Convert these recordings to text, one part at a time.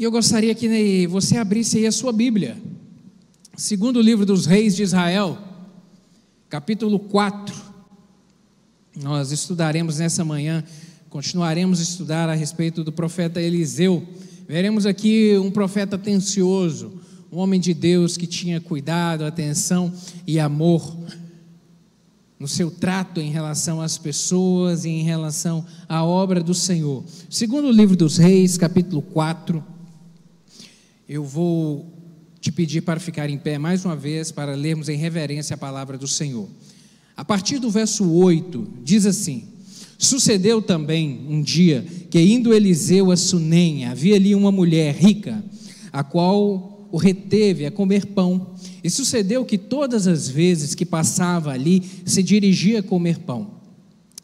E eu gostaria que você abrisse aí a sua Bíblia, segundo livro dos Reis de Israel, capítulo 4, nós estudaremos nessa manhã, continuaremos a estudar a respeito do profeta Eliseu. Veremos aqui um profeta atencioso, um homem de Deus que tinha cuidado, atenção e amor no seu trato em relação às pessoas e em relação à obra do Senhor. Segundo o livro dos Reis, capítulo 4, eu vou te pedir para ficar em pé mais uma vez, para lermos em reverência a palavra do Senhor. A partir do verso 8, diz assim: sucedeu também um dia que, indo Eliseu a Sunem, havia ali uma mulher rica, a qual o reteve a comer pão. E sucedeu que todas as vezes que passava ali, se dirigia a comer pão.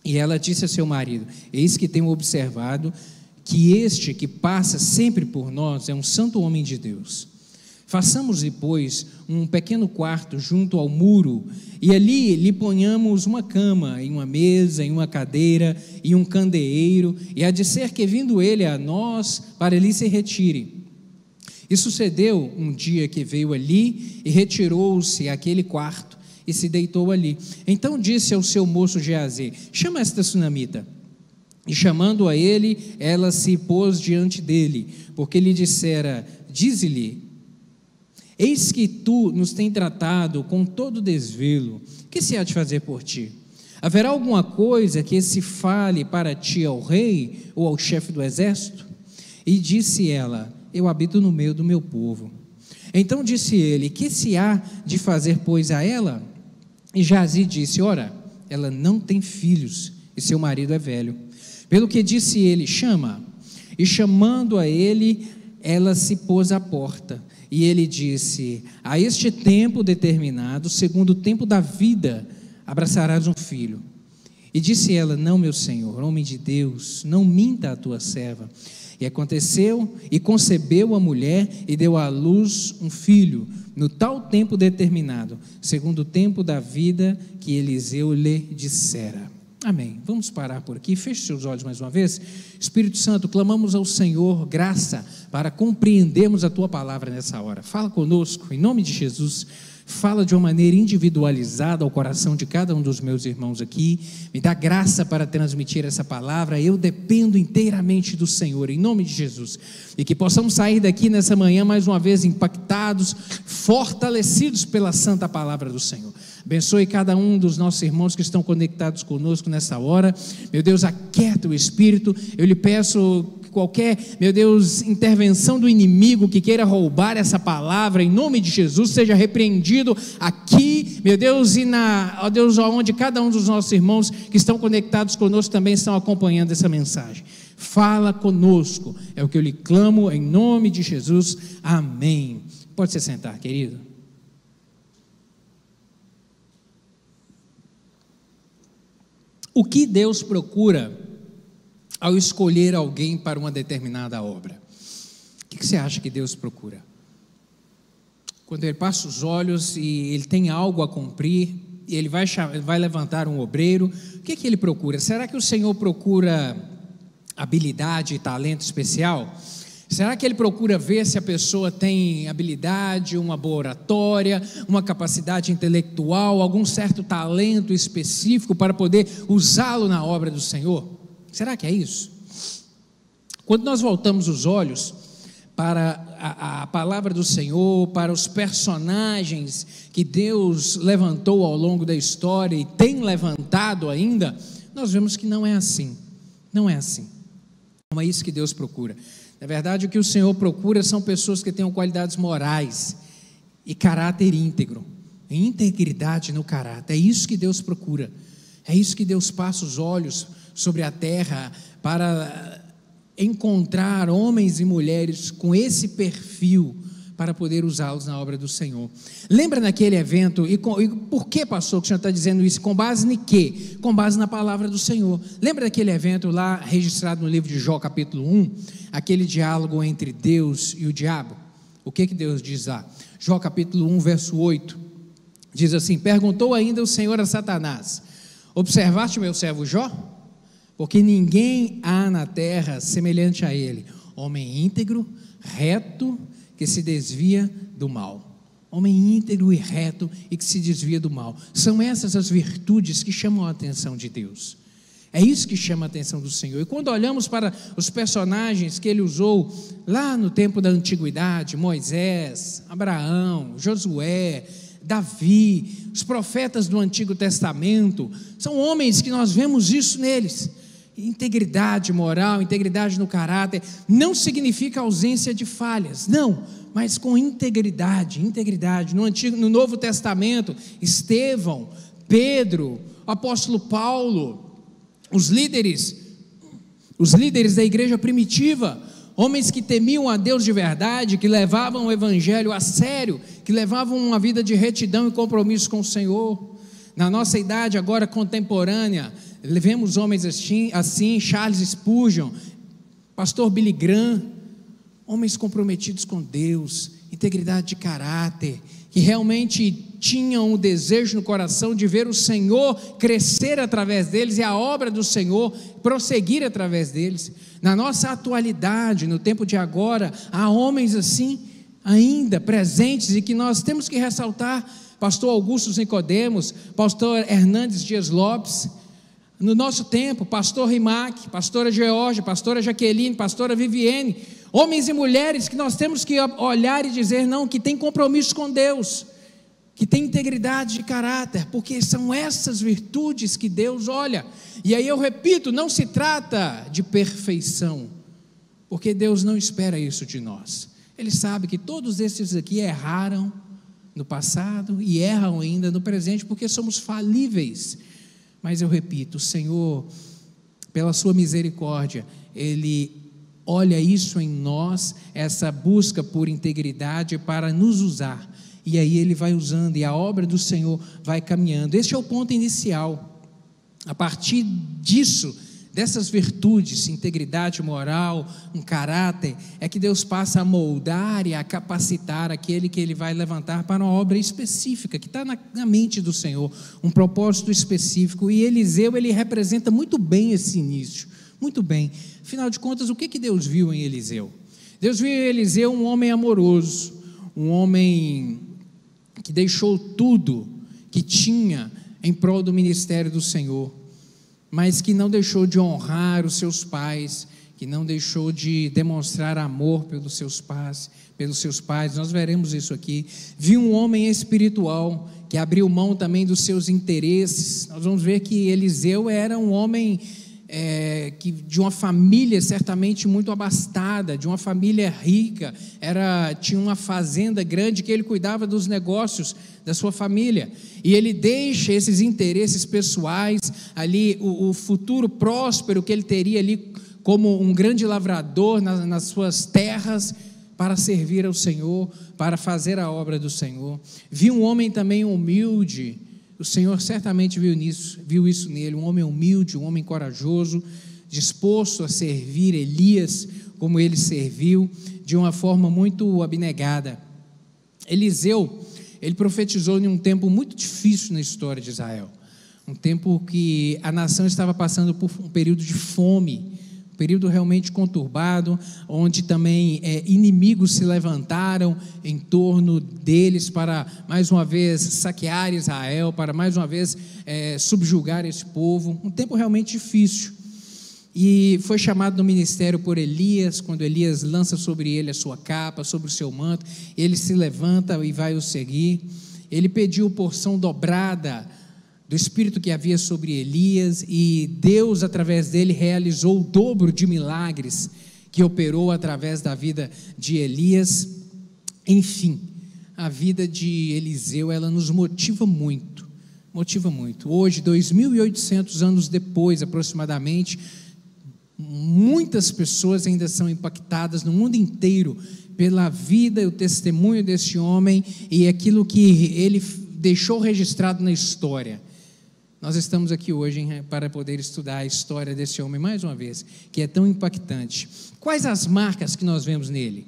E ela disse a seu marido: eis que tenho observado que este que passa sempre por nós é um santo homem de Deus. Façamos-lhe, pois, um pequeno quarto junto ao muro, e ali lhe ponhamos uma cama, e uma mesa, e uma cadeira, e um candeeiro, e há de ser que, vindo ele a nós, para ali se retire. E sucedeu um dia que veio ali, e retirou-se àquele quarto, e se deitou ali. Então disse ao seu moço Geazi: chama esta sunamita. E chamando a ele, ela se pôs diante dele, porque lhe dissera: dize-lhe, eis que tu nos tem tratado com todo desvelo, que se há de fazer por ti? Haverá alguma coisa que se fale para ti ao rei, ou ao chefe do exército? E disse ela: eu habito no meio do meu povo. Então disse ele: que se há de fazer, pois, a ela? E Geazi disse: ora, ela não tem filhos, e seu marido é velho. Pelo que disse ele: chama. E chamando a ele, ela se pôs à porta. E ele disse: a este tempo determinado, segundo o tempo da vida, abraçarás um filho. E disse ela: não, meu senhor, homem de Deus, não minta a tua serva. E aconteceu, e concebeu a mulher, e deu à luz um filho, no tal tempo determinado, segundo o tempo da vida que Eliseu lhe dissera. Amém. Vamos parar por aqui, feche seus olhos mais uma vez. Espírito Santo, clamamos ao Senhor graça para compreendermos a Tua palavra nessa hora. Fala conosco, em nome de Jesus. Fala de uma maneira individualizada ao coração de cada um dos meus irmãos aqui. Me dá graça para transmitir essa palavra. Eu dependo inteiramente do Senhor, em nome de Jesus. E que possamos sair daqui nessa manhã mais uma vez impactados, fortalecidos pela santa palavra do Senhor. Abençoe cada um dos nossos irmãos que estão conectados conosco nessa hora. Meu Deus, aquieta o espírito. Eu lhe peço qualquer, meu Deus, intervenção do inimigo que queira roubar essa palavra, em nome de Jesus, seja repreendido aqui, meu Deus, e ó Deus, onde cada um dos nossos irmãos que estão conectados conosco também estão acompanhando essa mensagem. Fala conosco, é o que eu lhe clamo em nome de Jesus, amém. Pode se sentar, querido. O que Deus procura ao escolher alguém para uma determinada obra? O que você acha que Deus procura? Quando Ele passa os olhos e Ele tem algo a cumprir, e Ele vai levantar um obreiro, o que Ele procura? Será que o Senhor procura habilidade e talento especial? Será que Ele procura ver se a pessoa tem habilidade, uma boa oratória, uma capacidade intelectual, algum certo talento específico para poder usá-lo na obra do Senhor? Será que é isso? Quando nós voltamos os olhos para a palavra do Senhor, para os personagens que Deus levantou ao longo da história e tem levantado ainda, nós vemos que não é assim. Não é assim. Não é isso que Deus procura. Na verdade, o que o Senhor procura são pessoas que tenham qualidades morais e caráter íntegro, integridade no caráter. É isso que Deus procura. É isso que Deus passa os olhos sobre a terra para encontrar homens e mulheres com esse perfil para poder usá-los na obra do Senhor. Lembra naquele evento, e por que, pastor, que o senhor está dizendo isso? Com base em quê? Com base na palavra do Senhor. Lembra daquele evento lá, registrado no livro de Jó, capítulo 1, aquele diálogo entre Deus e o diabo? O que Deus diz lá? Jó, capítulo 1, verso 8, diz assim: perguntou ainda o Senhor a Satanás: observaste meu servo Jó? Porque ninguém há na terra semelhante a ele, homem íntegro, reto, que se desvia do mal. Homem íntegro e reto e que se desvia do mal. São essas as virtudes que chamam a atenção de Deus. É isso que chama a atenção do Senhor. E quando olhamos para os personagens que ele usou lá no tempo da antiguidade, Moisés, Abraão, Josué, Davi, os profetas do Antigo Testamento, são homens que nós vemos isso neles. Integridade moral, integridade no caráter, não significa ausência de falhas, não, mas com integridade. No Novo Testamento, Estevão, Pedro, o apóstolo Paulo, os líderes da igreja primitiva, homens que temiam a Deus de verdade, que levavam o evangelho a sério, que levavam uma vida de retidão e compromisso com o Senhor. Na nossa idade agora contemporânea, vemos homens assim, Charles Spurgeon, pastor Billy Graham, homens comprometidos com Deus, integridade de caráter, que realmente tinham o desejo no coração de ver o Senhor crescer através deles e a obra do Senhor prosseguir através deles. Na nossa atualidade, no tempo de agora, há homens assim ainda presentes e que nós temos que ressaltar. Pastor Augusto Nicodemos, pastor Hernandes Dias Lopes. No nosso tempo, pastor Rimac, pastora Georgia, pastora Jaqueline, pastora Viviane, homens e mulheres que nós temos que olhar e dizer, não, que tem compromisso com Deus, que tem integridade de caráter, porque são essas virtudes que Deus olha. E aí eu repito, não se trata de perfeição, porque Deus não espera isso de nós. Ele sabe que todos esses aqui erraram no passado e erram ainda no presente, porque somos falíveis. Mas eu repito, o Senhor, pela sua misericórdia, Ele olha isso em nós, essa busca por integridade para nos usar, e aí Ele vai usando, e a obra do Senhor vai caminhando. Este é o ponto inicial. A partir disso, dessas virtudes, integridade moral, um caráter, é que Deus passa a moldar e a capacitar aquele que Ele vai levantar para uma obra específica, que está na mente do Senhor, um propósito específico. E Eliseu, ele representa muito bem esse início, muito bem. Afinal de contas, o que Deus viu em Eliseu? Deus viu em Eliseu um homem amoroso, um homem que deixou tudo que tinha em prol do ministério do Senhor, mas que não deixou de honrar os seus pais, que não deixou de demonstrar amor pelos seus pais. Nós veremos isso aqui. Viu um homem espiritual que abriu mão também dos seus interesses. Nós vamos ver que Eliseu era um homem de uma família certamente muito abastada, de uma família rica, tinha uma fazenda grande que ele cuidava dos negócios da sua família, e ele deixa esses interesses pessoais ali, o futuro próspero que ele teria ali como um grande lavrador nas suas terras, para servir ao Senhor, para fazer a obra do Senhor. Viu um homem também humilde. O Senhor certamente viu isso nele, um homem humilde, um homem corajoso, disposto a servir Elias como ele serviu, de uma forma muito abnegada. Eliseu, ele profetizou em um tempo muito difícil na história de Israel, um tempo que a nação estava passando por um período de fome, um período realmente conturbado, onde também inimigos se levantaram em torno deles para mais uma vez saquear Israel, para mais uma vez subjugar esse povo, um tempo realmente difícil. E foi chamado no ministério por Elias. Quando Elias lança sobre ele a sua capa, sobre o seu manto, ele se levanta e vai o seguir. Ele pediu porção dobrada do Espírito que havia sobre Elias, e Deus, através dele, realizou o dobro de milagres que operou através da vida de Elias. Enfim, a vida de Eliseu, ela nos motiva muito. Hoje, 2.800 anos depois, aproximadamente, muitas pessoas ainda são impactadas no mundo inteiro pela vida e o testemunho desse homem e aquilo que ele deixou registrado na história. Nós estamos aqui hoje para poder estudar a história desse homem mais uma vez, que é tão impactante. Quais as marcas que nós vemos nele?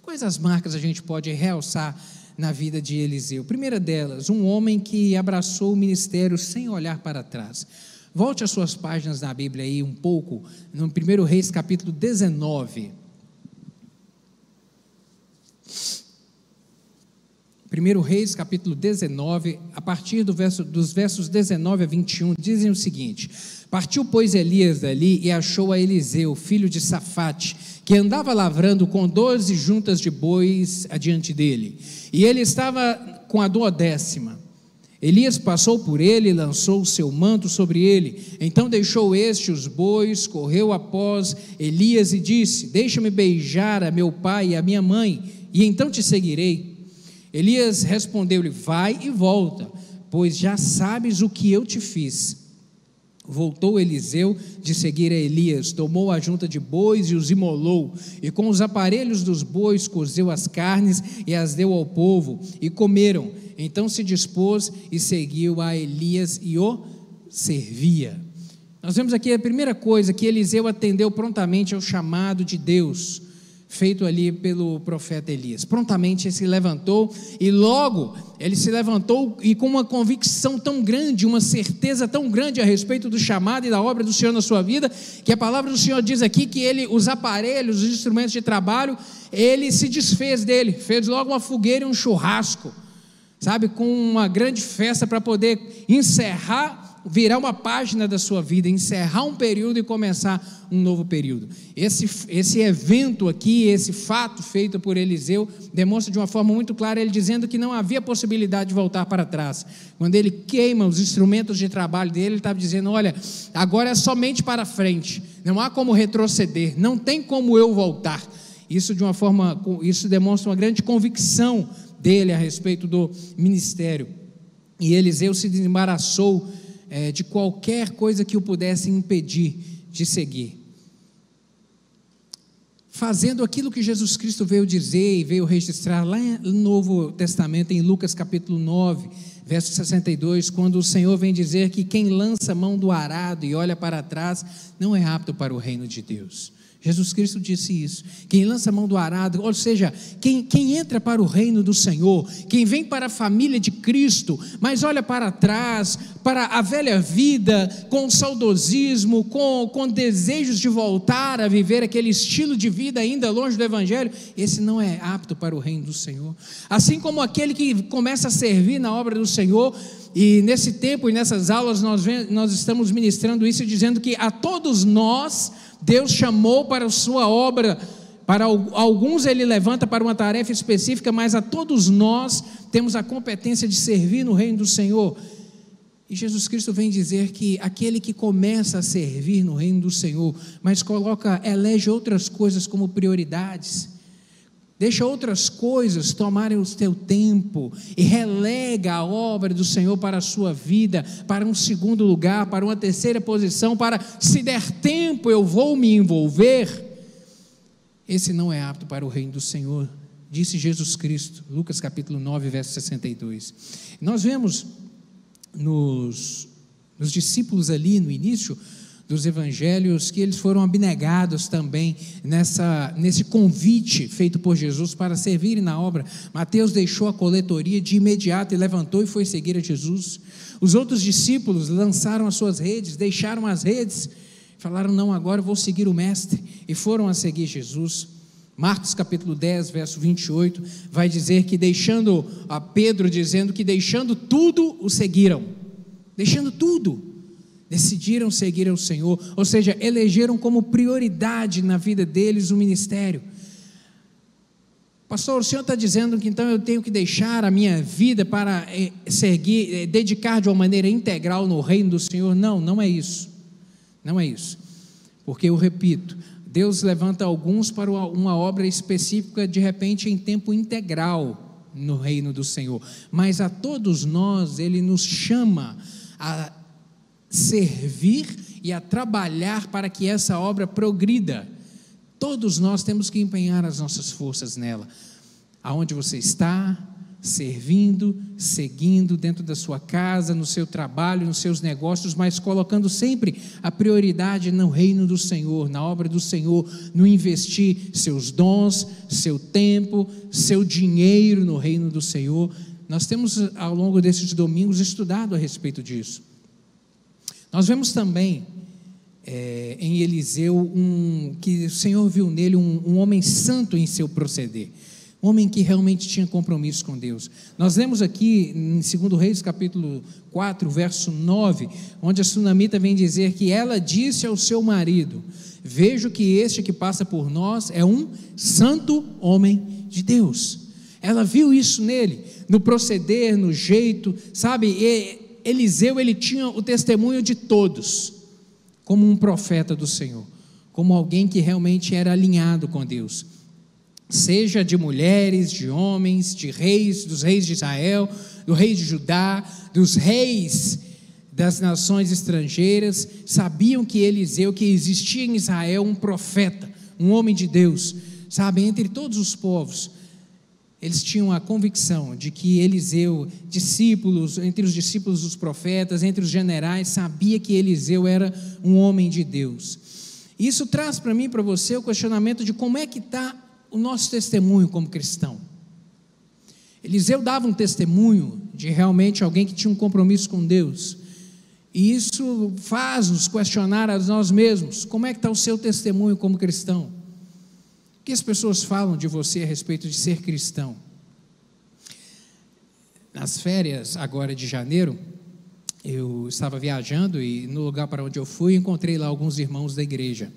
Quais as marcas a gente pode realçar na vida de Eliseu? Primeira delas, um homem que abraçou o ministério sem olhar para trás. Volte as suas páginas na Bíblia aí um pouco, no 1 Reis capítulo 19. 1 Reis, capítulo 19, a partir dos versos 19 a 21, dizem o seguinte: partiu, pois, Elias dali e achou a Eliseu, filho de Safate, que andava lavrando com 12 juntas de bois adiante dele, e ele estava com a 12ª. Elias passou por ele e lançou o seu manto sobre ele. Então deixou este os bois, correu após Elias e disse: deixa-me beijar a meu pai e a minha mãe, e então te seguirei. Elias respondeu-lhe: vai e volta, pois já sabes o que eu te fiz. Voltou Eliseu de seguir a Elias, tomou a junta de bois e os imolou, e com os aparelhos dos bois cozeu as carnes e as deu ao povo, e comeram. Então se dispôs e seguiu a Elias e o servia. Nós vemos aqui a primeira coisa, que Eliseu atendeu prontamente ao chamado de Deus, feito ali pelo profeta Elias. Prontamente ele se levantou, e logo ele se levantou e com uma convicção tão grande, uma certeza tão grande a respeito do chamado e da obra do Senhor na sua vida, que a palavra do Senhor diz aqui que ele, os aparelhos, os instrumentos de trabalho, ele se desfez dele, fez logo uma fogueira e um churrasco, sabe, com uma grande festa para poder encerrar, virar uma página da sua vida, encerrar um período e começar um novo período. Esse evento aqui, esse fato feito por Eliseu, demonstra de uma forma muito clara, ele dizendo que não havia possibilidade de voltar para trás. Quando ele queima os instrumentos de trabalho dele, ele estava dizendo: olha, agora é somente para frente, não há como retroceder, não tem como eu voltar. Isso demonstra uma grande convicção dele a respeito do ministério. E Eliseu se desembaraçou de qualquer coisa que o pudesse impedir de seguir, fazendo aquilo que Jesus Cristo veio dizer e veio registrar lá no Novo Testamento, em Lucas capítulo 9, verso 62, quando o Senhor vem dizer que quem lança a mão do arado e olha para trás, não é apto para o reino de Deus. Jesus Cristo disse isso. Quem lança a mão do arado, ou seja, quem entra para o reino do Senhor, quem vem para a família de Cristo, mas olha para trás, para a velha vida, com saudosismo, com desejos de voltar a viver aquele estilo de vida ainda longe do Evangelho, esse não é apto para o reino do Senhor. Assim como aquele que começa a servir na obra do Senhor, e nesse tempo e nessas aulas nós estamos ministrando isso, dizendo que a todos nós Deus chamou para a sua obra. Para alguns ele levanta para uma tarefa específica, mas a todos nós temos a competência de servir no reino do Senhor. E Jesus Cristo vem dizer que aquele que começa a servir no reino do Senhor, mas elege outras coisas como prioridades, deixa outras coisas tomarem o seu tempo e relega a obra do Senhor para a sua vida, para um segundo lugar, para uma terceira posição, para, se der tempo, eu vou me envolver, esse não é apto para o reino do Senhor, disse Jesus Cristo, Lucas capítulo 9, verso 62. Nós vemos nos discípulos ali no início dos evangelhos, que eles foram abnegados também nesse convite feito por Jesus para servirem na obra. Mateus deixou a coletoria de imediato e levantou e foi seguir a Jesus. Os outros discípulos lançaram as suas redes, deixaram as redes, falaram: não, agora eu vou seguir o mestre, e foram a seguir Jesus. Marcos capítulo 10, verso 28, vai dizer que Pedro dizendo que deixando tudo o seguiram, deixando tudo, decidiram seguir ao Senhor, ou seja, elegeram como prioridade na vida deles o ministério. Pastor, o senhor está dizendo que então eu tenho que deixar a minha vida para dedicar de uma maneira integral no reino do Senhor? Não, não é isso, não é isso, porque eu repito, Deus levanta alguns para uma obra específica, de repente em tempo integral no reino do Senhor, mas a todos nós Ele nos chama a servir e a trabalhar para que essa obra progrida. Todos nós temos que empenhar as nossas forças nela. Aonde você está, servindo, seguindo, dentro da sua casa, no seu trabalho, nos seus negócios, mas colocando sempre a prioridade no reino do Senhor, na obra do Senhor, no investir seus dons, seu tempo, seu dinheiro no reino do Senhor. Nós temos ao longo desses domingos estudado a respeito disso. Nós vemos também em Eliseu que o Senhor viu nele um homem santo em seu proceder, um homem que realmente tinha compromisso com Deus. Nós lemos aqui em 2 Reis capítulo 4, verso 9, onde a sunamita vem dizer que ela disse ao seu marido: vejo que este que passa por nós é um santo homem de Deus. Ela viu isso nele, no proceder, no jeito, sabe? E Eliseu, ele tinha o testemunho de todos, como um profeta do Senhor, como alguém que realmente era alinhado com Deus, seja de mulheres, de homens, de reis, dos reis de Israel, do rei de Judá, dos reis das nações estrangeiras, sabiam que Eliseu, que existia em Israel um profeta, um homem de Deus, sabe, entre todos os povos. Eles tinham a convicção de que Eliseu, discípulos, entre os discípulos dos profetas, entre os generais, sabia que Eliseu era um homem de Deus. Isso traz para mim e para você o questionamento de como é que está o nosso testemunho como cristão. Eliseu dava um testemunho de realmente alguém que tinha um compromisso com Deus, e isso faz-nos questionar a nós mesmos: como é que está o seu testemunho como cristão? O que as pessoas falam de você a respeito de ser cristão? Nas férias agora de janeiro, eu estava viajando e no lugar para onde eu fui, encontrei lá alguns irmãos da igreja.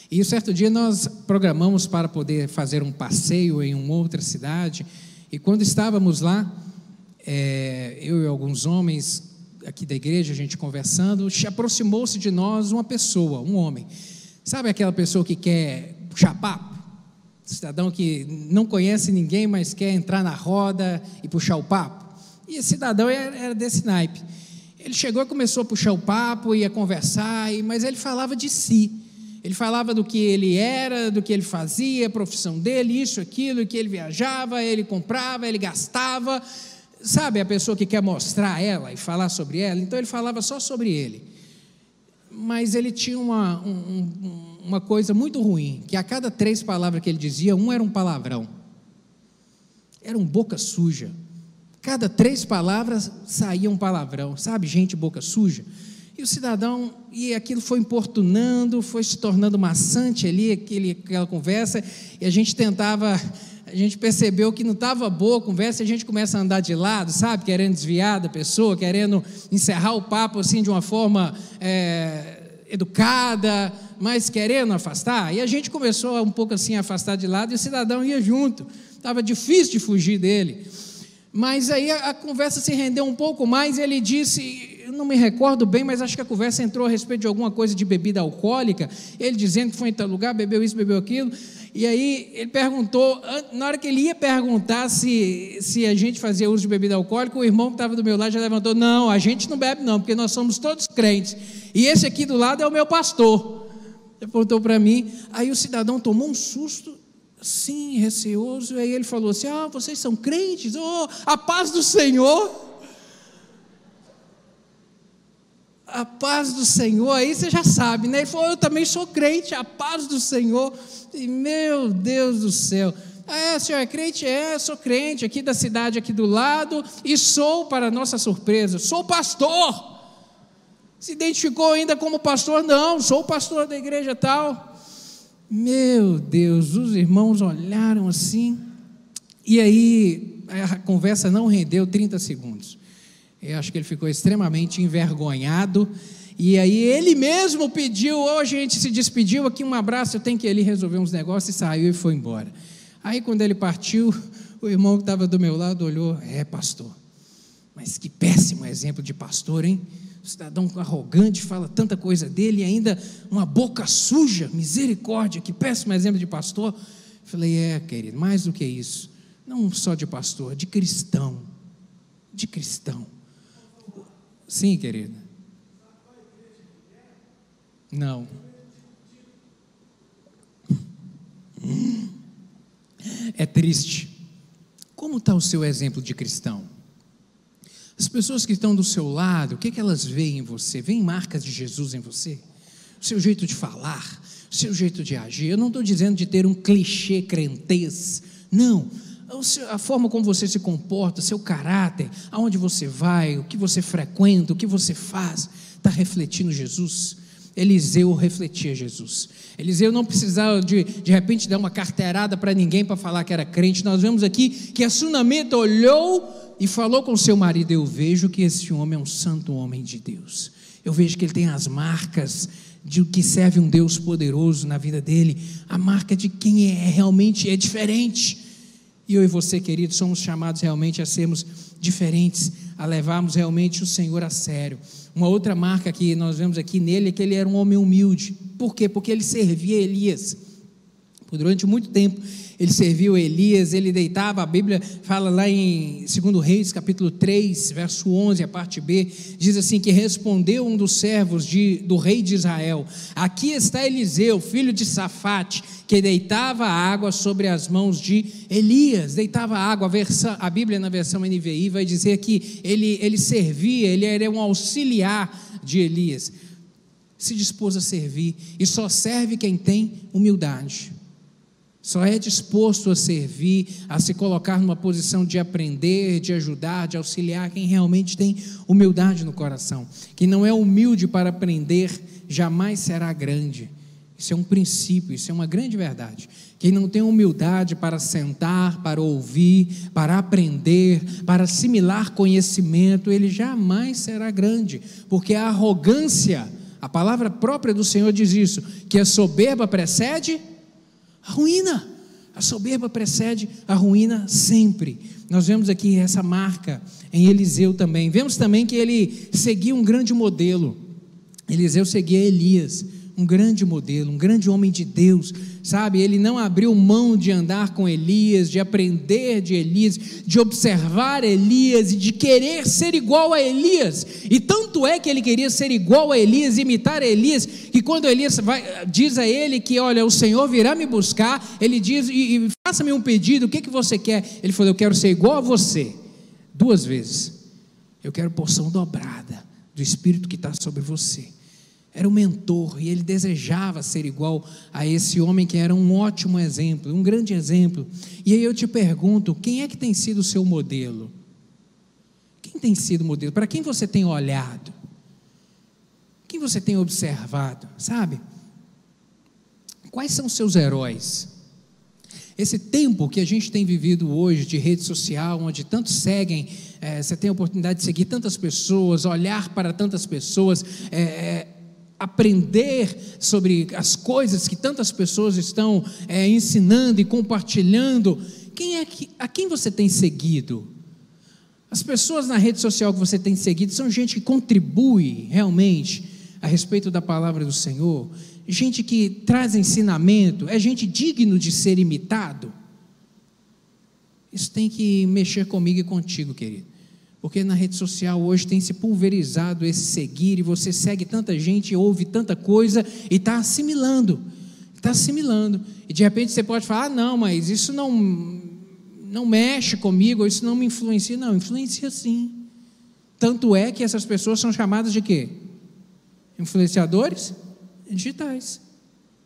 E um certo dia nós programamos para poder fazer um passeio em uma outra cidade, e quando estávamos lá, eu e alguns homens aqui da igreja, a gente conversando, aproximou-se de nós uma pessoa, um homem. Sabe aquela pessoa que quer puxar papo? Cidadão que não conhece ninguém, mas quer entrar na roda e puxar o papo. E esse cidadão era desse naipe. Ele chegou e começou a puxar o papo, ia conversar, mas ele falava de si. Ele falava do que ele era, do que ele fazia, a profissão dele, isso, aquilo, que ele viajava, ele comprava, ele gastava. Sabe a pessoa que quer mostrar ela e falar sobre ela? Então ele falava só sobre ele. Mas ele tinha uma coisa muito ruim, que a cada 3 palavras que ele dizia, era um palavrão. Era um boca suja. Cada 3 palavras saía um palavrão, sabe, gente boca suja. E o cidadão, e aquilo foi importunando, foi se tornando maçante ali, aquela conversa, e a gente percebeu que não estava boa a conversa, e a gente começa a andar de lado, sabe, querendo desviar da pessoa, querendo encerrar o papo assim de uma forma educada, mas querendo afastar, e a gente começou um pouco assim a afastar de lado, e o cidadão ia junto, estava difícil de fugir dele. Mas aí a conversa se rendeu um pouco mais, e ele disse, eu não me recordo bem, mas acho que a conversa entrou a respeito de alguma coisa de bebida alcoólica, ele dizendo que foi em tal lugar, bebeu isso, bebeu aquilo, e aí ele perguntou, na hora que ele ia perguntar se a gente fazia uso de bebida alcoólica, o irmão que estava do meu lado já levantou: não, a gente não bebe não, porque nós somos todos crentes, e esse aqui do lado é o meu pastor. Ele apontou para mim, aí o cidadão tomou um susto, sim, receoso, aí ele falou assim: vocês são crentes? A paz do Senhor, a paz do Senhor, aí você já sabe, né? Ele falou: eu também sou crente, a paz do Senhor. E, meu Deus do céu, o senhor é crente? Sou crente, aqui da cidade, aqui do lado, e sou, para nossa surpresa, sou pastor. Se identificou ainda como pastor? Não, sou pastor da igreja tal. Meu Deus, os irmãos olharam assim, e aí a conversa não rendeu 30 segundos. Eu acho que ele ficou extremamente envergonhado, e aí ele mesmo pediu: a gente se despediu, aqui um abraço, eu tenho que ir ali resolver uns negócios, e saiu e foi embora. Aí quando ele partiu, o irmão que estava do meu lado olhou: pastor, mas que péssimo exemplo de pastor, hein? O cidadão arrogante fala tanta coisa dele, e ainda uma boca suja, misericórdia, que péssimo exemplo de pastor. Falei: querido, mais do que isso, não só de pastor, de cristão, sim, querido, não, é triste. Como está o seu exemplo de cristão? As pessoas que estão do seu lado, o que elas veem em você? Veem marcas de Jesus em você? O seu jeito de falar, o seu jeito de agir. Eu não estou dizendo de ter um clichê crentez, não. A forma como você se comporta, seu caráter, aonde você vai, o que você frequenta, o que você faz, está refletindo Jesus? Eliseu refletia Jesus. Eliseu não precisava de repente dar uma carteirada para ninguém para falar que era crente. Nós vemos aqui que a sunamita olhou e falou com seu marido: eu vejo que esse homem é um santo homem de Deus, eu vejo que ele tem as marcas de que serve um Deus poderoso na vida dele, a marca de quem realmente é diferente. E eu e você, querido, somos chamados realmente a sermos diferentes, a levarmos realmente o Senhor a sério. Uma outra marca que nós vemos aqui nele é que ele era um homem humilde. Por quê? Porque ele servia Elias. Durante muito tempo ele serviu Elias, ele deitava, a Bíblia fala lá em 2 Reis, capítulo 3, verso 11, a parte B, diz assim, que respondeu um dos servos do rei de Israel: aqui está Eliseu, filho de Safate, que deitava água sobre as mãos de Elias. Deitava água, a Bíblia na versão NVI vai dizer que ele servia, ele era um auxiliar de Elias. Se dispôs a servir, e só serve quem tem humildade. Só é disposto a servir, a se colocar numa posição de aprender, de ajudar, de auxiliar, quem realmente tem humildade no coração. Quem não é humilde para aprender, jamais será grande. Isso é um princípio, isso é uma grande verdade. Quem não tem humildade para sentar, para ouvir, para aprender, para assimilar conhecimento, ele jamais será grande, porque a arrogância, a palavra própria do Senhor diz isso, que a soberba precede a ruína. A soberba precede a ruína sempre. Nós vemos aqui essa marca em Eliseu também. Vemos também que ele seguia um grande modelo. Eliseu seguia Elias, um grande modelo, um grande homem de Deus, sabe? Ele não abriu mão de andar com Elias, de aprender de Elias, de observar Elias e de querer ser igual a Elias. E tanto é que ele queria ser igual a Elias, imitar Elias, que quando Elias diz a ele que, olha, o Senhor virá me buscar, ele diz, e faça-me um pedido, o que você quer? Ele falou: eu quero ser igual a você, 2 vezes, eu quero porção dobrada do Espírito que está sobre você. Era um mentor, e ele desejava ser igual a esse homem que era um ótimo exemplo, um grande exemplo. E aí eu te pergunto, quem é que tem sido o seu modelo? Quem tem sido o modelo? Para quem você tem olhado? Quem você tem observado? Sabe? Quais são os seus heróis? Esse tempo que a gente tem vivido hoje de rede social, onde tantos seguem, você tem a oportunidade de seguir tantas pessoas, olhar para tantas pessoas, aprender sobre as coisas que tantas pessoas estão ensinando e compartilhando. A quem você tem seguido? As pessoas na rede social que você tem seguido são gente que contribui realmente a respeito da palavra do Senhor, gente que traz ensinamento, é gente digno de ser imitado. Isso tem que mexer comigo e contigo, querido, porque na rede social hoje tem se pulverizado esse seguir, e você segue tanta gente, ouve tanta coisa e está assimilando, e de repente você pode falar: não, mas isso não mexe comigo, isso não me influencia. Não, influencia sim. Tanto é que essas pessoas são chamadas de quê? Influenciadores digitais.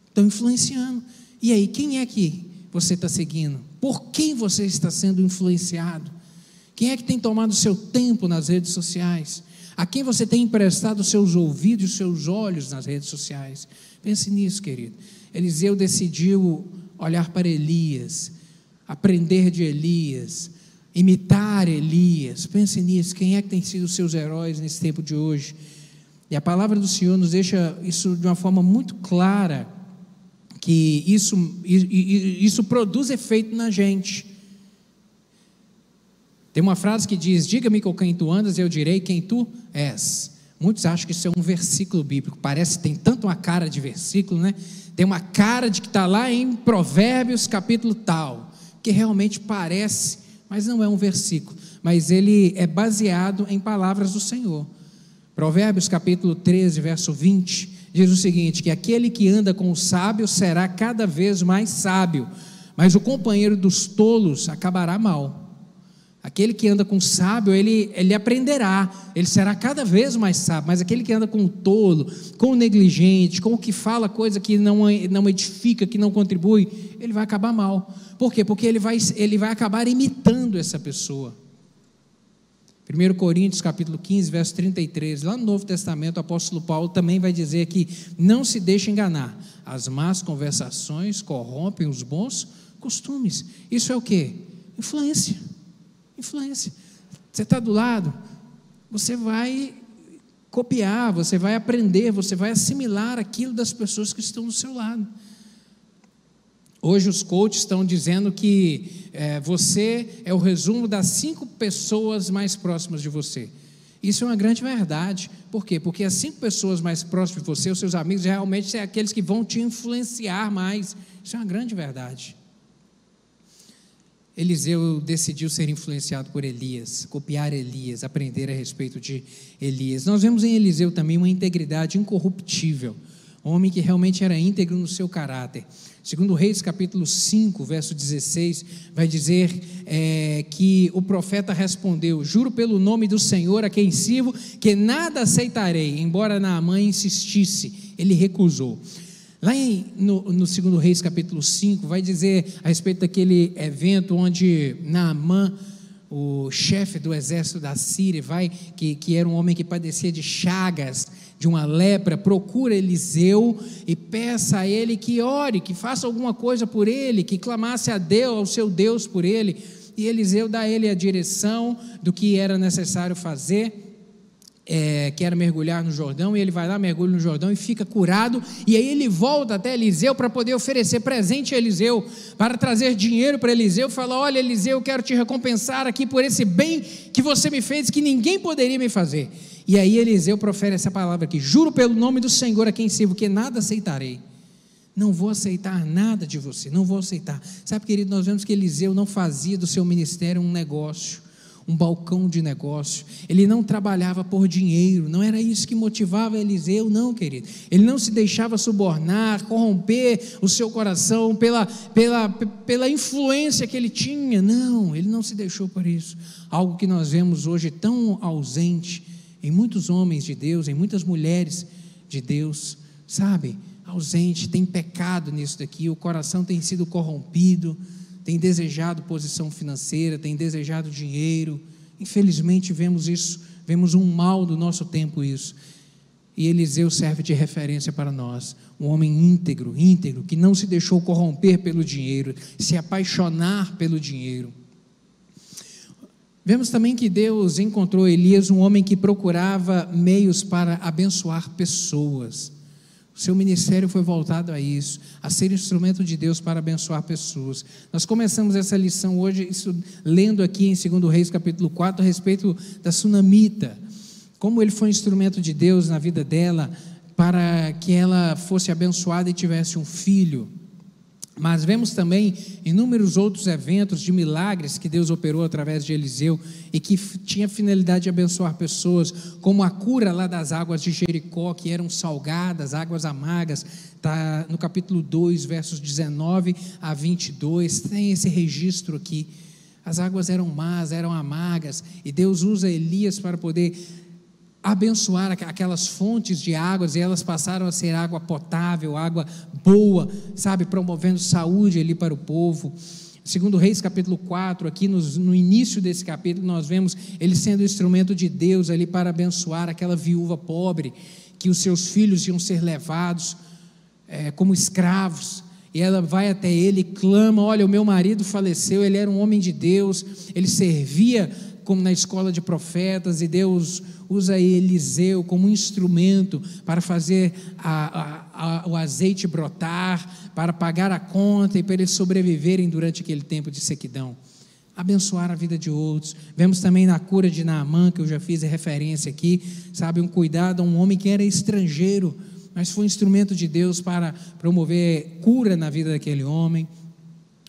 Estão influenciando. E aí, quem é que você está seguindo? Por quem você está sendo influenciado? Quem é que tem tomado o seu tempo nas redes sociais? A quem você tem emprestado os seus ouvidos e os seus olhos nas redes sociais? Pense nisso, querido. Eliseu decidiu olhar para Elias, aprender de Elias, imitar Elias. Pense nisso. Quem é que tem sido os seus heróis nesse tempo de hoje? E a palavra do Senhor nos deixa isso de uma forma muito clara, que isso produz efeito na gente. Tem uma frase que diz: diga-me com quem tu andas e eu direi quem tu és. Muitos acham que isso é um versículo bíblico, parece que tem tanto uma cara de versículo, né? Tem uma cara de que está lá em Provérbios capítulo tal, que realmente parece, mas não é um versículo, mas ele é baseado em palavras do Senhor. Provérbios capítulo 13, verso 20, diz o seguinte: que aquele que anda com o sábio será cada vez mais sábio, mas o companheiro dos tolos acabará mal. Aquele que anda com o sábio, ele aprenderá, ele será cada vez mais sábio, mas aquele que anda com o tolo, com o negligente, com o que fala coisa que não edifica, que não contribui, ele vai acabar mal. Por quê? Porque ele vai acabar imitando essa pessoa. 1 Coríntios capítulo 15, verso 33, lá no Novo Testamento, o apóstolo Paulo também vai dizer que não se deixe enganar, as más conversações corrompem os bons costumes. Isso é o quê? Influência. Você está do lado, você vai copiar, você vai aprender, você vai assimilar aquilo das pessoas que estão do seu lado. Hoje os coaches estão dizendo que você é o resumo das 5 pessoas mais próximas de você. Isso é uma grande verdade. Por quê? Porque as 5 pessoas mais próximas de você, os seus amigos, realmente são aqueles que vão te influenciar mais. Isso é uma grande verdade. Eliseu decidiu ser influenciado por Elias, copiar Elias, aprender a respeito de Elias. Nós vemos em Eliseu também uma integridade incorruptível, um homem que realmente era íntegro no seu caráter. Segundo Reis capítulo 5, verso 16, vai dizer que o profeta respondeu: juro pelo nome do Senhor a quem sirvo, que nada aceitarei. Embora Naamã insistisse, ele recusou. Lá no segundo Reis capítulo 5, vai dizer a respeito daquele evento onde Naamã, o chefe do exército da Síria, que era um homem que padecia de chagas, de uma lepra, procura Eliseu e peça a ele que ore, que faça alguma coisa por ele, que clamasse a Deus, ao seu Deus por ele. E Eliseu dá a ele a direção do que era necessário fazer, que era mergulhar no Jordão, e ele vai lá, mergulha no Jordão e fica curado, e aí ele volta até Eliseu para poder oferecer presente a Eliseu, para trazer dinheiro para Eliseu, fala: olha Eliseu, eu quero te recompensar aqui por esse bem que você me fez, que ninguém poderia me fazer. E aí Eliseu profere essa palavra aqui: juro pelo nome do Senhor a quem sirvo, que nada aceitarei. Não vou aceitar nada de você, não vou aceitar. Sabe, querido, nós vemos que Eliseu não fazia do seu ministério um negócio, um balcão de negócio. Ele não trabalhava por dinheiro, não era isso que motivava Eliseu, não, querido. Ele não se deixava subornar, corromper o seu coração pela influência que ele tinha, não, ele não se deixou por isso. Algo que nós vemos hoje tão ausente em muitos homens de Deus, em muitas mulheres de Deus, sabe, ausente, tem pecado nisso daqui, o coração tem sido corrompido, tem desejado posição financeira, tem desejado dinheiro. Infelizmente vemos isso, vemos um mal do nosso tempo isso. E Eliseu serve de referência para nós, um homem íntegro, que não se deixou corromper pelo dinheiro, se apaixonar pelo dinheiro. Vemos também que Deus encontrou Elias um homem que procurava meios para abençoar pessoas. O seu ministério foi voltado a isso, a ser instrumento de Deus para abençoar pessoas. Nós começamos essa lição hoje, lendo aqui em 2 Reis capítulo 4, a respeito da sunamita, como ele foi instrumento de Deus na vida dela, para que ela fosse abençoada e tivesse um filho. Mas vemos também inúmeros outros eventos de milagres que Deus operou através de Eliseu e que tinha finalidade de abençoar pessoas, como a cura lá das águas de Jericó, que eram salgadas, águas amargas. Está no capítulo 2, versos 19 a 22, tem esse registro aqui. As águas eram más, eram amargas, e Deus usa Elias para poder abençoar aquelas fontes de águas, e elas passaram a ser água potável, água boa, sabe, promovendo saúde ali para o povo. Segundo Reis capítulo 4, aqui no início desse capítulo, nós vemos ele sendo instrumento de Deus ali para abençoar aquela viúva pobre, que os seus filhos iam ser levados como escravos, e ela vai até ele e clama: olha, o meu marido faleceu, ele era um homem de Deus, ele servia como na escola de profetas, e Deus usa Eliseu como instrumento para fazer o azeite brotar, para pagar a conta e para eles sobreviverem durante aquele tempo de sequidão, abençoar a vida de outros. Vemos também na cura de Naamã, que eu já fiz referência aqui, sabe, um cuidado a um homem que era estrangeiro, mas foi instrumento de Deus para promover cura na vida daquele homem.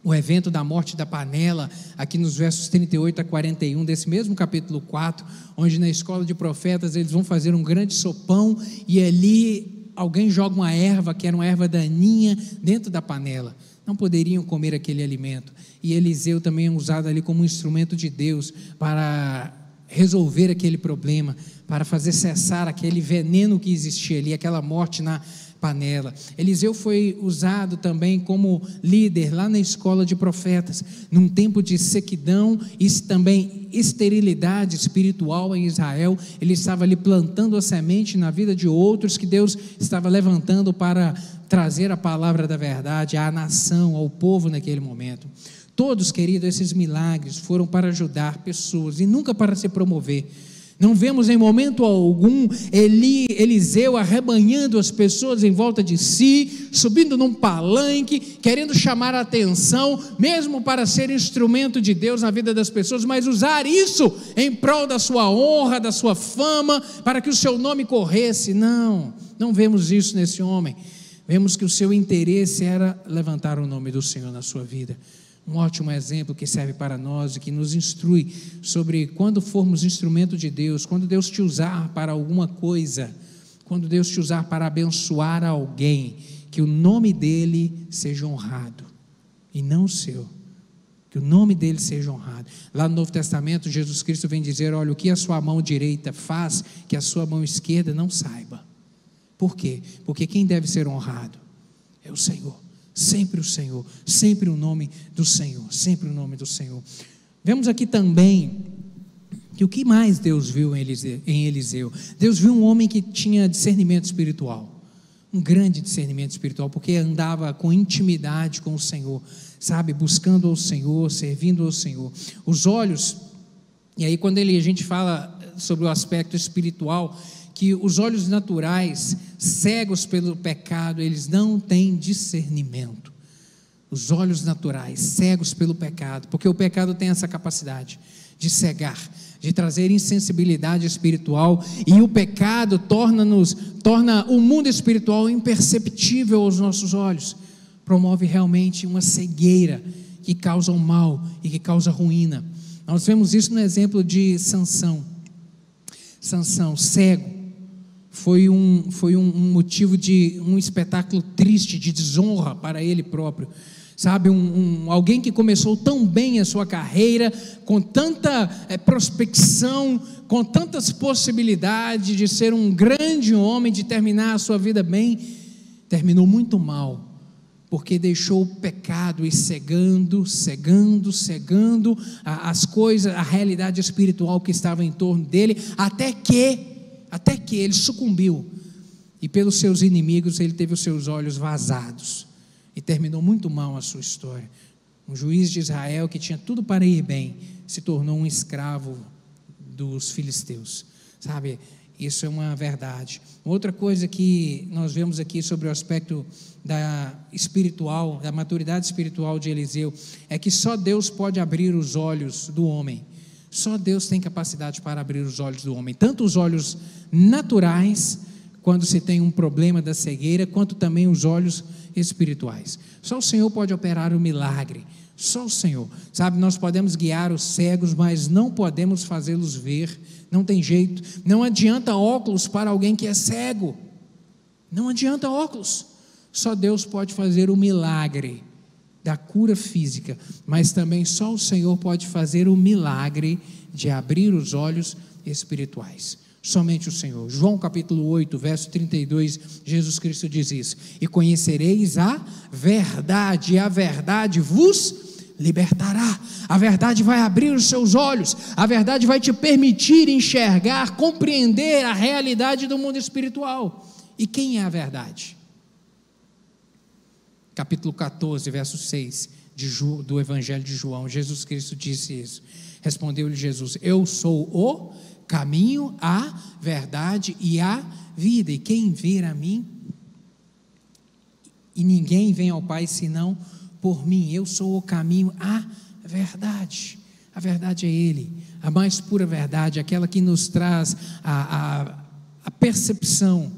O evento da morte da panela, aqui nos versos 38 a 41 desse mesmo capítulo 4, onde na escola de profetas eles vão fazer um grande sopão, e ali alguém joga uma erva, que era uma erva daninha, dentro da panela. Não poderiam comer aquele alimento, e Eliseu também é usado ali como um instrumento de Deus para resolver aquele problema, para fazer cessar aquele veneno que existia ali, aquela morte na panela. Eliseu foi usado também como líder lá na escola de profetas, num tempo de sequidão e também esterilidade espiritual em Israel. Ele estava ali plantando a semente na vida de outros que Deus estava levantando para trazer a palavra da verdade à nação, ao povo naquele momento. Todos, queridos, esses milagres foram para ajudar pessoas e nunca para se promover. Não vemos em momento algum Eliseu arrebanhando as pessoas em volta de si, subindo num palanque, querendo chamar a atenção, mesmo para ser instrumento de Deus na vida das pessoas, mas usar isso em prol da sua honra, da sua fama, para que o seu nome corresse. Não vemos isso nesse homem. Vemos que o seu interesse era levantar o nome do Senhor na sua vida. Um ótimo exemplo que serve para nós e que nos instrui sobre quando formos instrumento de Deus, quando Deus te usar para alguma coisa, quando Deus te usar para abençoar alguém, que o nome dele seja honrado e não o seu, que o nome dele seja honrado. Lá no Novo Testamento, Jesus Cristo vem dizer: olha, o que a sua mão direita faz, que a sua mão esquerda não saiba. Por quê? Porque quem deve ser honrado é o Senhor. Sempre o Senhor, sempre o nome do Senhor, sempre o nome do Senhor. Vemos aqui também que o que mais Deus viu em Eliseu? Deus viu um homem que tinha discernimento espiritual, um grande discernimento espiritual, porque andava com intimidade com o Senhor, sabe, buscando ao Senhor, servindo ao Senhor. Os olhos, e aí quando a gente fala sobre o aspecto espiritual, que os olhos naturais, cegos pelo pecado, eles não têm discernimento. Os olhos naturais, cegos pelo pecado, porque o pecado tem essa capacidade de cegar, de trazer insensibilidade espiritual, e o pecado torna o mundo espiritual imperceptível aos nossos olhos, promove realmente uma cegueira que causa o mal e que causa ruína. Nós vemos isso no exemplo de Sansão, cego, foi um motivo de um espetáculo triste, de desonra para ele próprio, sabe, alguém que começou tão bem a sua carreira, com tanta prospecção, com tantas possibilidades de ser um grande homem, de terminar a sua vida bem, terminou muito mal, porque deixou o pecado ir cegando as coisas, a realidade espiritual que estava em torno dele, até que ele sucumbiu, e pelos seus inimigos ele teve os seus olhos vazados, e terminou muito mal a sua história. Um juiz de Israel que tinha tudo para ir bem, se tornou um escravo dos filisteus, sabe, isso é uma verdade. Outra coisa que nós vemos aqui sobre o aspecto da maturidade espiritual de Eliseu, é que só Deus pode abrir os olhos do homem. Só Deus tem capacidade para abrir os olhos do homem, tanto os olhos naturais, quando se tem um problema da cegueira, quanto também os olhos espirituais. Só o Senhor pode operar o milagre, só o Senhor, sabe, nós podemos guiar os cegos, mas não podemos fazê-los ver, não tem jeito. Não adianta óculos para alguém que é cego, não adianta óculos, só Deus pode fazer o milagre da cura física, mas também só o Senhor pode fazer o milagre de abrir os olhos espirituais, somente o Senhor. João capítulo 8, verso 32, Jesus Cristo diz isso: e conhecereis a verdade, e a verdade vos libertará. A verdade vai abrir os seus olhos, a verdade vai te permitir enxergar, compreender a realidade do mundo espiritual. E quem é a verdade? Capítulo 14, verso 6 do Evangelho de João, Jesus Cristo disse isso. Respondeu-lhe Jesus: eu sou o caminho, a verdade e a vida, e quem vir a mim, e ninguém vem ao Pai senão por mim. Eu sou o caminho, a verdade é Ele, a mais pura verdade, aquela que nos traz a percepção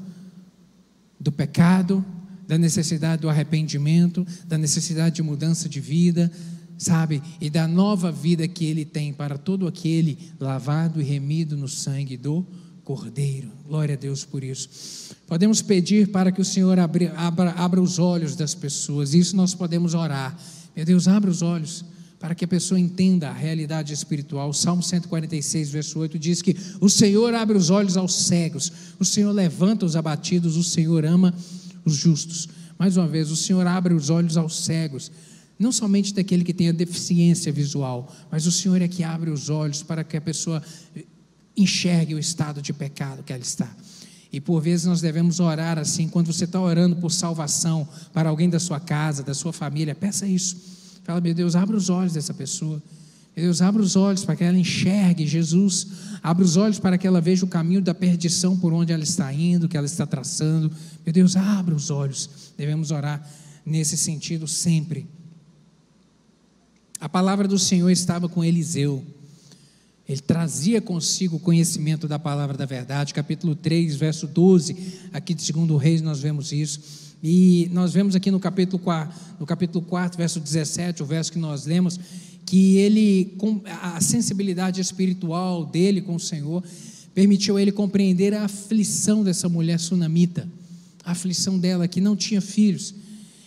do pecado, da necessidade do arrependimento, da necessidade de mudança de vida, sabe, e da nova vida que Ele tem para todo aquele lavado e remido no sangue do Cordeiro. Glória a Deus por isso. Podemos pedir para que o Senhor abra os olhos das pessoas, isso nós podemos orar. Meu Deus, abra os olhos, para que a pessoa entenda a realidade espiritual. O Salmo 146, verso 8 diz que o Senhor abre os olhos aos cegos, o Senhor levanta os abatidos, o Senhor ama os justos. Mais uma vez, o Senhor abre os olhos aos cegos, não somente daquele que tem a deficiência visual, mas o Senhor é que abre os olhos para que a pessoa enxergue o estado de pecado que ela está. E por vezes nós devemos orar assim. Quando você está orando por salvação para alguém da sua casa, da sua família, peça isso. Fala: meu Deus, abre os olhos dessa pessoa. Meu Deus, abre os olhos para que ela enxergue Jesus. Abre os olhos para que ela veja o caminho da perdição por onde ela está indo, que ela está traçando. Meu Deus, abre os olhos. Devemos orar nesse sentido sempre. A palavra do Senhor estava com Eliseu. Ele trazia consigo o conhecimento da palavra da verdade. Capítulo 3, verso 12, aqui de 2 Reis nós vemos isso. E nós vemos aqui no capítulo 4, verso 17, o verso que nós lemos, que ele, com a sensibilidade espiritual dele com o Senhor, permitiu ele compreender a aflição dessa mulher sunamita, a aflição dela que não tinha filhos,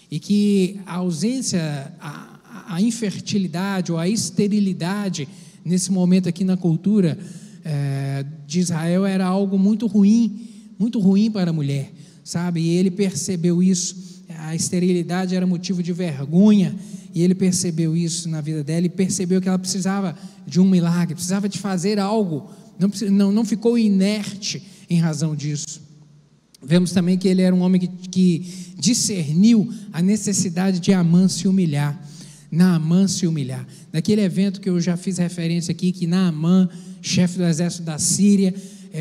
e que a ausência, a infertilidade ou a esterilidade nesse momento aqui na cultura de Israel era algo muito ruim para a mulher, sabe? E ele percebeu isso. A esterilidade era motivo de vergonha, e ele percebeu isso na vida dela, e percebeu que ela precisava de um milagre, precisava de fazer algo, não ficou inerte em razão disso. Vemos também que ele era um homem que discerniu a necessidade de Naamã se humilhar. Naquele evento que eu já fiz referência aqui, que Naamã, chefe do exército da Síria,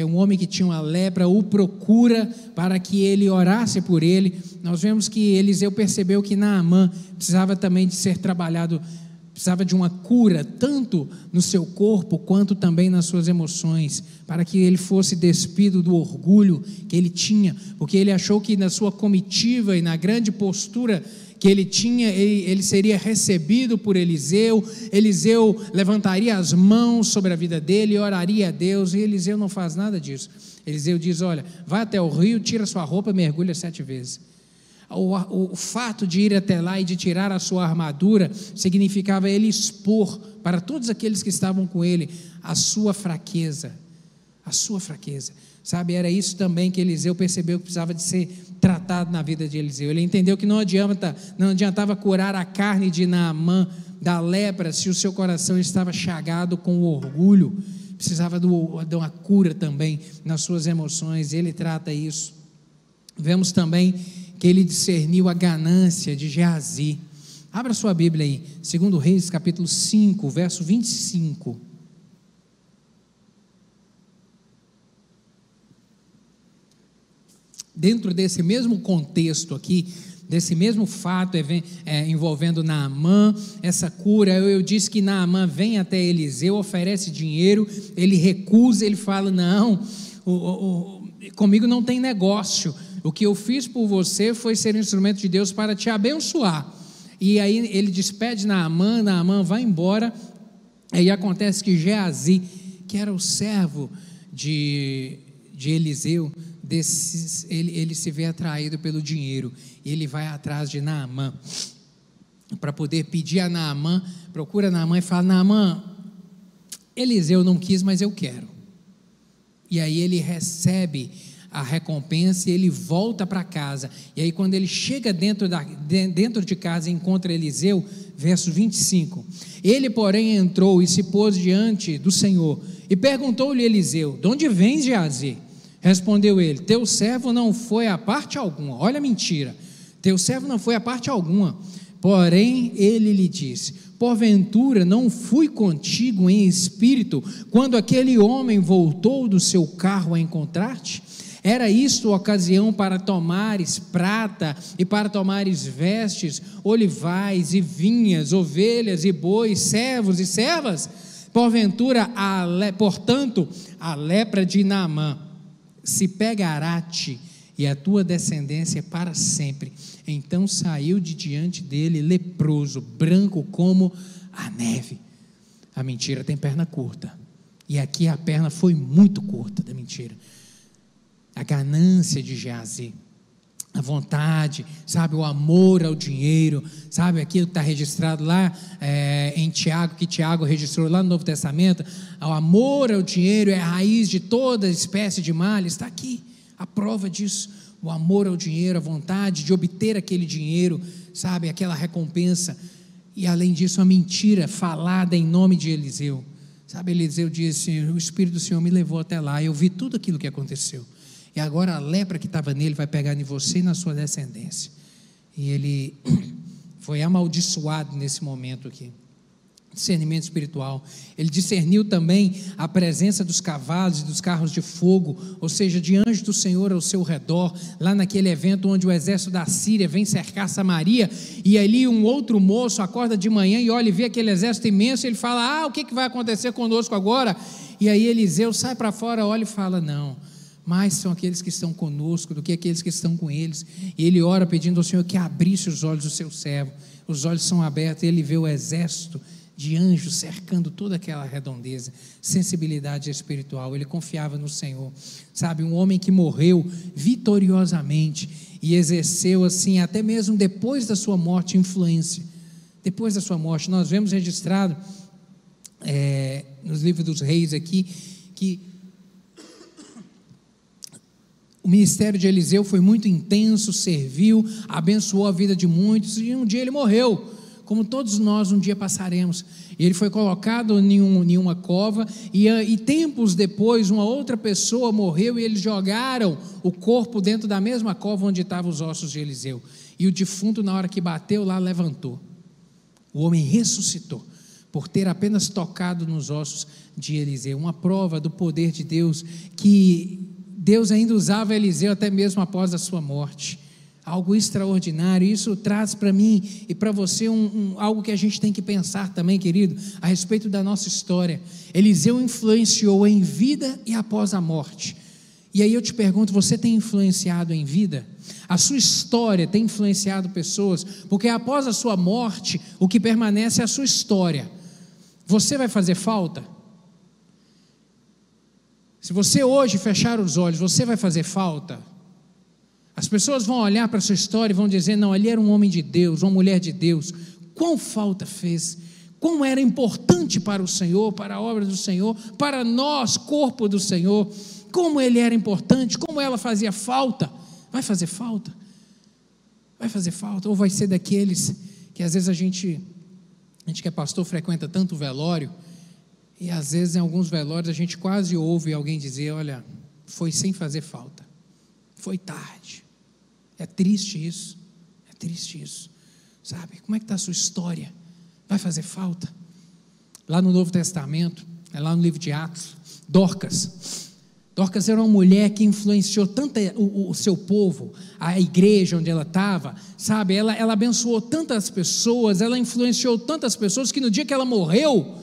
um homem que tinha uma lepra, o procura para que ele orasse por ele. Nós vemos que Eliseu percebeu que Naamã precisava também de ser trabalhado, precisava de uma cura, tanto no seu corpo, quanto também nas suas emoções, para que ele fosse despido do orgulho que ele tinha, porque ele achou que na sua comitiva e na grande postura que ele tinha, ele seria recebido por Eliseu. Eliseu levantaria as mãos sobre a vida dele e oraria a Deus, e Eliseu não faz nada disso. Eliseu diz: olha, vai até o rio, tira sua roupa, mergulha 7 vezes. O fato de ir até lá e de tirar a sua armadura significava ele expor para todos aqueles que estavam com ele a sua fraqueza, sabe? Era isso também que Eliseu percebeu que precisava de ser tratado na vida de Eliseu. Ele entendeu que não adiantava curar a carne de Naamã da lepra se o seu coração estava chagado com o orgulho. Precisava de uma cura também nas suas emoções. Ele trata isso. Vemos também que ele discerniu a ganância de Geazi. Abra sua Bíblia aí, 2 Reis, capítulo 5, verso 25. Dentro desse mesmo contexto aqui, desse mesmo fato envolvendo Naamã, essa cura, eu disse que Naamã vem até Eliseu, oferece dinheiro, ele recusa, ele fala: não, comigo não tem negócio, o que eu fiz por você foi ser instrumento de Deus para te abençoar. E aí ele despede Naamã vai embora. Aí acontece que Geazi, que era o servo de Eliseu, ele se vê atraído pelo dinheiro, e ele vai atrás de Naamã, para poder pedir a Naamã, procura Naamã e fala: Naamã, Eliseu não quis, mas eu quero. E aí ele recebe a recompensa e ele volta para casa. E aí quando ele chega dentro de casa e encontra Eliseu, verso 25, ele porém entrou e se pôs diante do Senhor, e perguntou-lhe Eliseu: de onde vens, Geazi? Respondeu ele: teu servo não foi a parte alguma. Olha a mentira, teu servo não foi a parte alguma. Porém ele lhe disse: porventura não fui contigo em espírito quando aquele homem voltou do seu carro a encontrar-te? Era isto a ocasião para tomares prata e para tomares vestes, olivais e vinhas, ovelhas e bois, servos e servas? Portanto, a lepra de Naamã se pegará-te e a tua descendência para sempre. Então saiu de diante dele leproso, branco como a neve. A mentira tem perna curta, e aqui a perna foi muito curta da mentira. A ganância de Geazi. a vontade, sabe, o amor ao dinheiro, sabe, aquilo que está registrado lá em Tiago, que Tiago registrou lá no Novo Testamento, o amor ao dinheiro é a raiz de toda espécie de mal. Está aqui a prova disso, o amor ao dinheiro, a vontade de obter aquele dinheiro, sabe, aquela recompensa, e além disso a mentira falada em nome de Eliseu, sabe, Eliseu disse, o Espírito do Senhor me levou até lá, eu vi tudo aquilo que aconteceu, e agora a lepra que estava nele vai pegar em você e na sua descendência. E ele foi amaldiçoado nesse momento aqui. Discernimento espiritual. Ele discerniu também a presença dos cavalos e dos carros de fogo, ou seja, de anjos do Senhor ao seu redor, lá naquele evento onde o exército da Síria vem cercar Samaria, e ali um outro moço acorda de manhã e olha e vê aquele exército imenso, e ele fala, o que vai acontecer conosco agora? E aí Eliseu sai para fora, olha e fala, não, mais são aqueles que estão conosco do que aqueles que estão com eles. E ele ora pedindo ao Senhor que abrisse os olhos do seu servo. Os olhos são abertos e ele vê o exército de anjos cercando toda aquela redondeza. Sensibilidade espiritual. Ele confiava no Senhor, sabe, um homem que morreu vitoriosamente e exerceu assim, até mesmo depois da sua morte, influência. Depois da sua morte, nós vemos registrado nos livros dos reis aqui, que o ministério de Eliseu foi muito intenso, serviu, abençoou a vida de muitos, e um dia ele morreu, como todos nós um dia passaremos. E ele foi colocado em uma cova, e tempos depois uma outra pessoa morreu, e eles jogaram o corpo dentro da mesma cova onde estavam os ossos de Eliseu, e o defunto, na hora que bateu lá, levantou. O homem ressuscitou por ter apenas tocado nos ossos de Eliseu, uma prova do poder de Deus, que Deus ainda usava Eliseu até mesmo após a sua morte. Algo extraordinário. Isso traz para mim e para você algo que a gente tem que pensar também, querido, a respeito da nossa história. Eliseu influenciou em vida e após a morte. E aí eu te pergunto, você tem influenciado em vida? A sua história tem influenciado pessoas? Porque após a sua morte, o que permanece é a sua história. Você vai fazer falta? Se você hoje fechar os olhos, você vai fazer falta? As pessoas vão olhar para a sua história e vão dizer, não, ali era um homem de Deus, uma mulher de Deus, quão falta fez, quão era importante para o Senhor, para a obra do Senhor, para nós, corpo do Senhor, como ele era importante, como ela fazia falta. Vai fazer falta? Vai fazer falta? Ou vai ser daqueles que às vezes a gente que é pastor frequenta tanto velório, e às vezes em alguns velórios a gente quase ouve alguém dizer, olha, foi sem fazer falta, foi tarde. É triste isso, sabe? Como é que está a sua história? Vai fazer falta? Lá no Novo Testamento, lá no livro de Atos, Dorcas era uma mulher que influenciou tanto o seu povo, a igreja onde ela estava, sabe? Ela abençoou tantas pessoas, ela influenciou tantas pessoas, que no dia que ela morreu,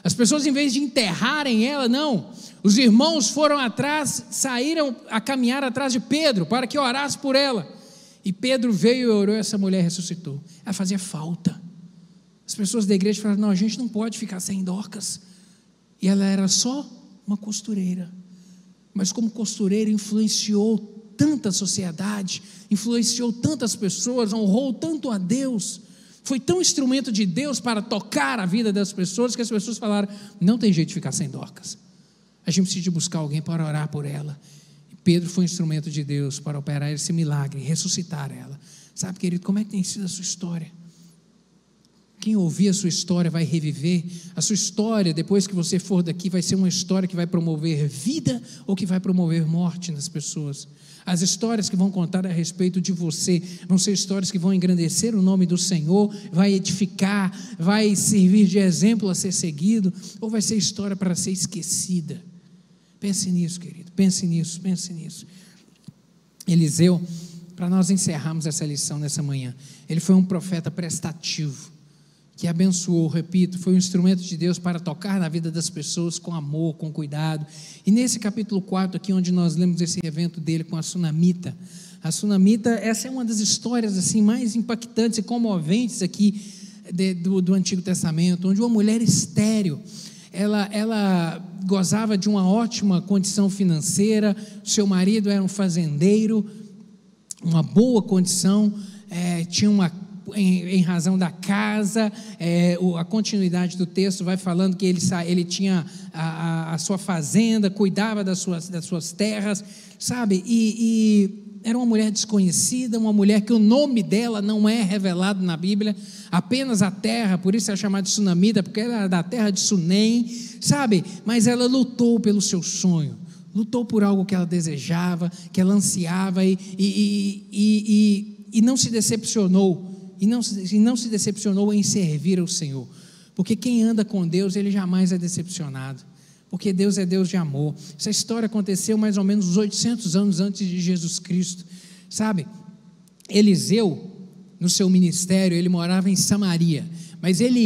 as pessoas, em vez de enterrarem ela, não, os irmãos foram atrás, saíram a caminhar atrás de Pedro, para que orasse por ela, e Pedro veio e orou, e essa mulher ressuscitou. Ela fazia falta. As pessoas da igreja falaram, não, a gente não pode ficar sem Dorcas, e ela era só uma costureira, mas como costureira influenciou tanta sociedade, influenciou tantas pessoas, honrou tanto a Deus, foi tão instrumento de Deus para tocar a vida das pessoas, que as pessoas falaram, não tem jeito de ficar sem Dorcas, a gente precisa de buscar alguém para orar por ela. E Pedro foi um instrumento de Deus para operar esse milagre, ressuscitar ela. Sabe, querido, como é que tem sido a sua história? Quem ouvir a sua história vai reviver. A sua história, depois que você for daqui, vai ser uma história que vai promover vida ou que vai promover morte nas pessoas. As histórias que vão contar a respeito de você vão ser histórias que vão engrandecer o nome do Senhor, vai edificar, vai servir de exemplo a ser seguido, ou vai ser história para ser esquecida. Pense nisso, querido, pense nisso. Eliseu, para nós encerrarmos essa lição nessa manhã, ele foi um profeta prestativo, que abençoou, repito, foi um instrumento de Deus para tocar na vida das pessoas com amor, com cuidado. E nesse capítulo 4 aqui, onde nós lemos esse evento dele com a Sunamita, essa é uma das histórias assim mais impactantes e comoventes aqui do Antigo Testamento, onde uma mulher estéril, ela gozava de uma ótima condição financeira, seu marido era um fazendeiro, uma boa condição, tinha em razão da casa, a continuidade do texto vai falando que ele tinha a sua fazenda, cuidava das suas terras, sabe, e era uma mulher desconhecida, uma mulher que o nome dela não é revelado na Bíblia, apenas a terra, por isso é chamada de Sunamita, porque ela era da terra de Sunem, sabe, mas ela lutou pelo seu sonho, lutou por algo que ela desejava, que ela ansiava, e não se decepcionou, e não se decepcionou em servir ao Senhor, porque quem anda com Deus, ele jamais é decepcionado, porque Deus é Deus de amor. Essa história aconteceu mais ou menos uns 800 anos antes de Jesus Cristo, sabe? Eliseu, no seu ministério, ele morava em Samaria, mas ele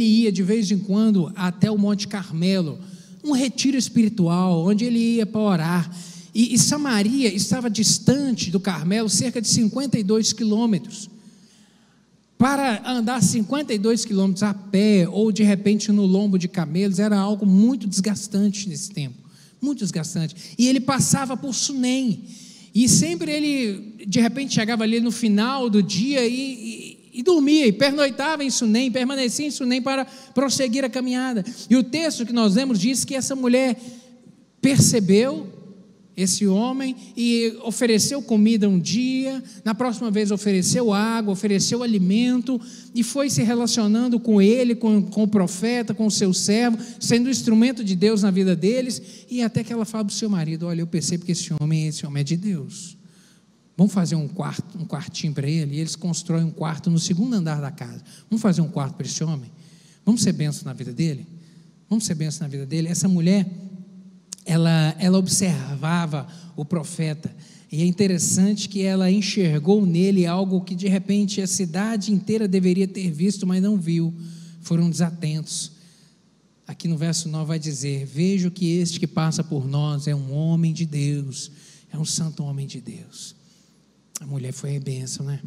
ia de vez em quando até o Monte Carmelo, um retiro espiritual, onde ele ia para orar, e Samaria estava distante do Carmelo cerca de 52 quilômetros, para andar 52 quilômetros a pé, ou de repente no lombo de camelos, era algo muito desgastante nesse tempo, muito desgastante, e ele passava por Sunem, e sempre ele, de repente chegava ali no final do dia, e dormia, e pernoitava em Sunem, permanecia em Sunem para prosseguir a caminhada, e o texto que nós lemos diz que essa mulher percebeu esse homem e ofereceu comida um dia, na próxima vez ofereceu água, ofereceu alimento, e foi se relacionando com ele, com o profeta, com o seu servo, sendo instrumento de Deus na vida deles, e até que ela fala para o seu marido: olha, eu percebo que esse homem é de Deus, vamos fazer um quartinho para ele, e eles constroem um quarto no segundo andar da casa, vamos fazer um quarto para esse homem, vamos ser bênção na vida dele, essa mulher, ela observava o profeta, e é interessante que ela enxergou nele algo que de repente a cidade inteira deveria ter visto, mas não viu, foram desatentos. Aqui no verso 9 vai dizer: vejo que este que passa por nós é um homem de Deus, é um santo homem de Deus. A mulher foi bênção, né?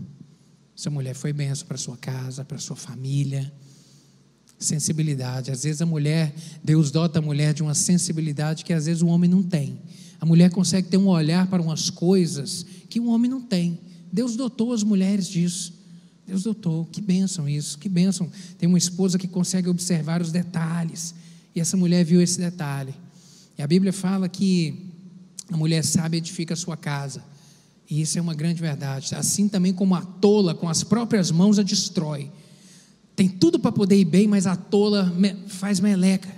Essa mulher foi bênção para sua casa, para sua família. Sensibilidade, às vezes Deus dota a mulher de uma sensibilidade que às vezes o homem não tem. A mulher consegue ter um olhar para umas coisas que o homem não tem. Deus dotou as mulheres disso, Deus dotou. Que bênção isso, que bênção. Tem uma esposa que consegue observar os detalhes, e essa mulher viu esse detalhe, e a Bíblia fala que a mulher sábia edifica a sua casa, e isso é uma grande verdade. Assim também como a tola com as próprias mãos a destrói. Tem tudo para poder ir bem, mas a tola faz meleca.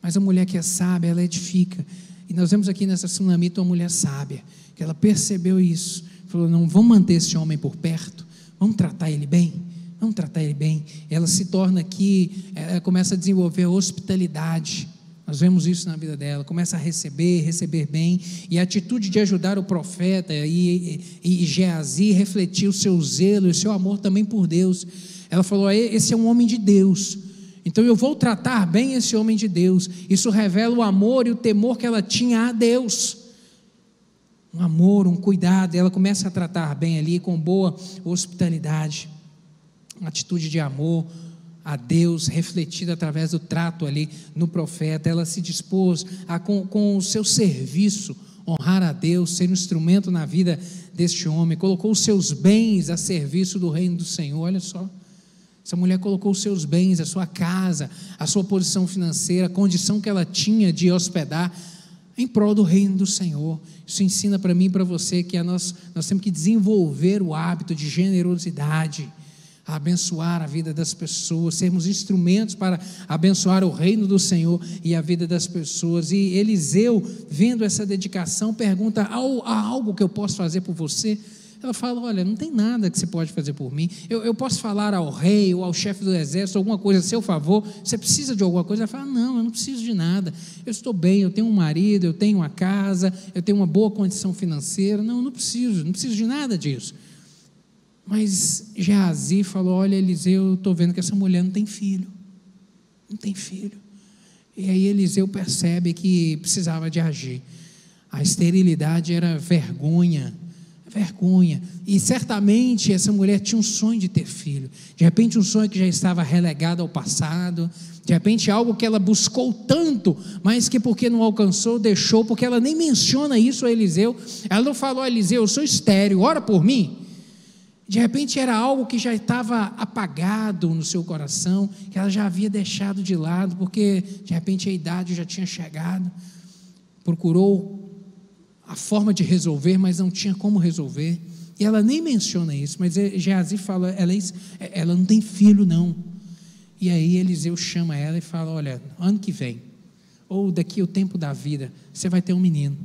Mas a mulher que é sábia, ela edifica. E nós vemos aqui nessa Sunamita uma mulher sábia, que ela percebeu isso, falou: não, vamos manter esse homem por perto, vamos tratar ele bem, Ela se torna aqui, ela começa a desenvolver hospitalidade. Nós vemos isso na vida dela, começa a receber bem, e a atitude de ajudar o profeta e Geazi refletiu o seu zelo e o seu amor também por Deus. Ela falou: esse é um homem de Deus, então eu vou tratar bem esse homem de Deus. Isso revela o amor e o temor que ela tinha a Deus, um amor, um cuidado. Ela começa a tratar bem ali, com boa hospitalidade, uma atitude de amor a Deus, refletida através do trato ali no profeta. Ela se dispôs a, com o seu serviço, honrar a Deus, ser um instrumento na vida deste homem, colocou os seus bens a serviço do reino do Senhor. Olha só, essa mulher colocou os seus bens, a sua casa, a sua posição financeira, a condição que ela tinha de hospedar, em prol do reino do Senhor. Isso ensina para mim e para você que nós temos que desenvolver o hábito de generosidade, a abençoar a vida das pessoas, sermos instrumentos para abençoar o reino do Senhor e a vida das pessoas. E Eliseu, vendo essa dedicação, pergunta: há algo que eu posso fazer por você? Ela fala: olha, não tem nada que você pode fazer por mim, eu posso falar ao rei ou ao chefe do exército alguma coisa a seu favor, você precisa de alguma coisa? Ela fala: não, eu não preciso de nada, eu estou bem, eu tenho um marido, eu tenho uma casa, eu tenho uma boa condição financeira, não preciso de nada disso. Mas Geazi falou: olha, Eliseu, eu estou vendo que essa mulher não tem filho, e aí Eliseu percebe que precisava de agir. A esterilidade era vergonha vergonha. E certamente essa mulher tinha um sonho de ter filho, de repente um sonho que já estava relegado ao passado, de repente algo que ela buscou tanto, mas que porque não alcançou, deixou, porque ela nem menciona isso a Eliseu. Ela não falou a Eliseu: eu sou estéril, ora por mim. De repente era algo que já estava apagado no seu coração, que ela já havia deixado de lado, porque de repente a idade já tinha chegado. Procurou a forma de resolver, mas não tinha como resolver. E ela nem menciona isso, mas Geazi fala: ela não tem filho não. E aí Eliseu chama ela e fala: olha, ano que vem, ou daqui ao tempo da vida, você vai ter um menino.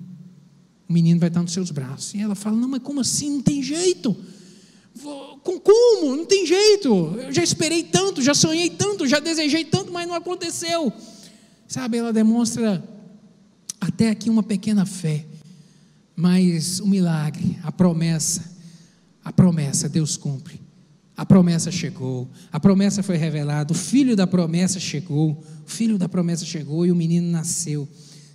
O menino vai estar nos seus braços. E ela fala: não, mas como assim? Não tem jeito. Como? Não tem jeito. Eu já esperei tanto, já sonhei tanto, já desejei tanto, mas não aconteceu. Sabe, ela demonstra até aqui uma pequena fé, mas o milagre, a promessa, Deus cumpre. A promessa chegou, a promessa foi revelada, o filho da promessa chegou, e o menino nasceu.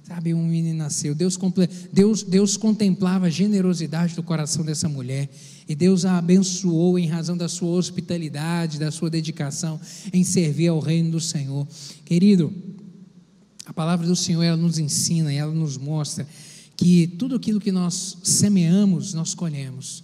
Sabe, um menino nasceu. Deus contemplava a generosidade do coração dessa mulher, e Deus a abençoou em razão da sua hospitalidade, da sua dedicação em servir ao reino do Senhor. Querido, a palavra do Senhor, ela nos ensina e ela nos mostra que tudo aquilo que nós semeamos, nós colhemos.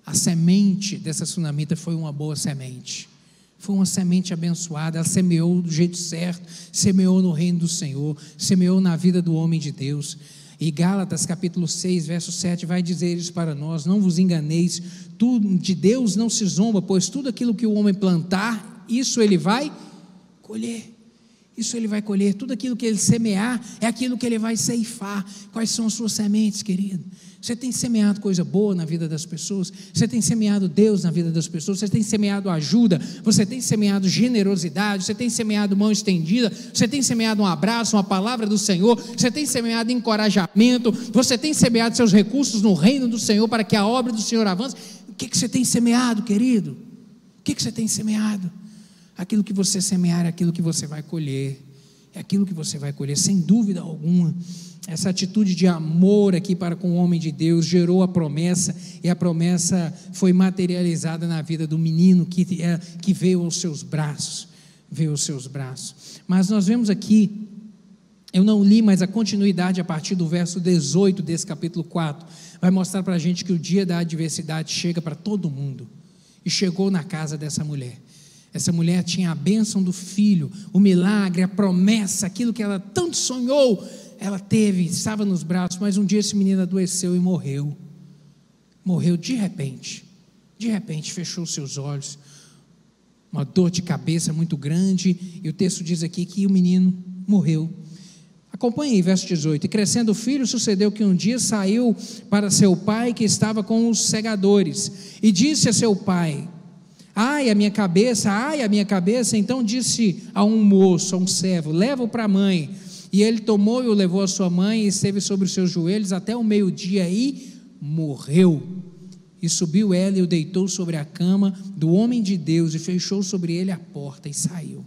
A semente dessa sunamita foi uma boa semente, foi uma semente abençoada. Ela semeou do jeito certo, semeou no reino do Senhor, semeou na vida do homem de Deus. E Gálatas capítulo 6, verso 7 vai dizer isso para nós: não vos enganeis, de Deus não se zomba, pois tudo aquilo que o homem plantar, isso ele vai colher. Isso ele vai colher. Tudo aquilo que ele semear é aquilo que ele vai ceifar. Quais são as suas sementes, querido? Você tem semeado coisa boa na vida das pessoas? Você tem semeado Deus na vida das pessoas? Você tem semeado ajuda? Você tem semeado generosidade? Você tem semeado mão estendida? Você tem semeado um abraço, uma palavra do Senhor? Você tem semeado encorajamento? Você tem semeado seus recursos no reino do Senhor para que a obra do Senhor avance? O que você tem semeado, querido? O que você tem semeado? Aquilo que você semear é aquilo que você vai colher. É aquilo que você vai colher, sem dúvida alguma. Essa atitude de amor aqui para com o homem de Deus gerou a promessa, e a promessa foi materializada na vida do menino que veio aos seus braços. Mas nós vemos aqui, eu não li, mas a continuidade a partir do verso 18 desse capítulo 4, vai mostrar para a gente que o dia da adversidade chega para todo mundo, e chegou na casa dessa mulher. Essa mulher tinha a bênção do filho, o milagre, a promessa, aquilo que ela tanto sonhou, ela teve, estava nos braços. Mas um dia esse menino adoeceu e morreu de repente, fechou seus olhos, uma dor de cabeça muito grande, e o texto diz aqui que o menino morreu. Acompanhe aí, verso 18: e crescendo o filho, sucedeu que um dia saiu para seu pai, que estava com os segadores, e disse a seu pai: ai a minha cabeça, então disse a um moço, a um servo: leva-o para a mãe. E ele tomou e o levou à sua mãe, e esteve sobre os seus joelhos até o meio-dia, e morreu. E subiu ela e o deitou sobre a cama do homem de Deus, e fechou sobre ele a porta, e saiu.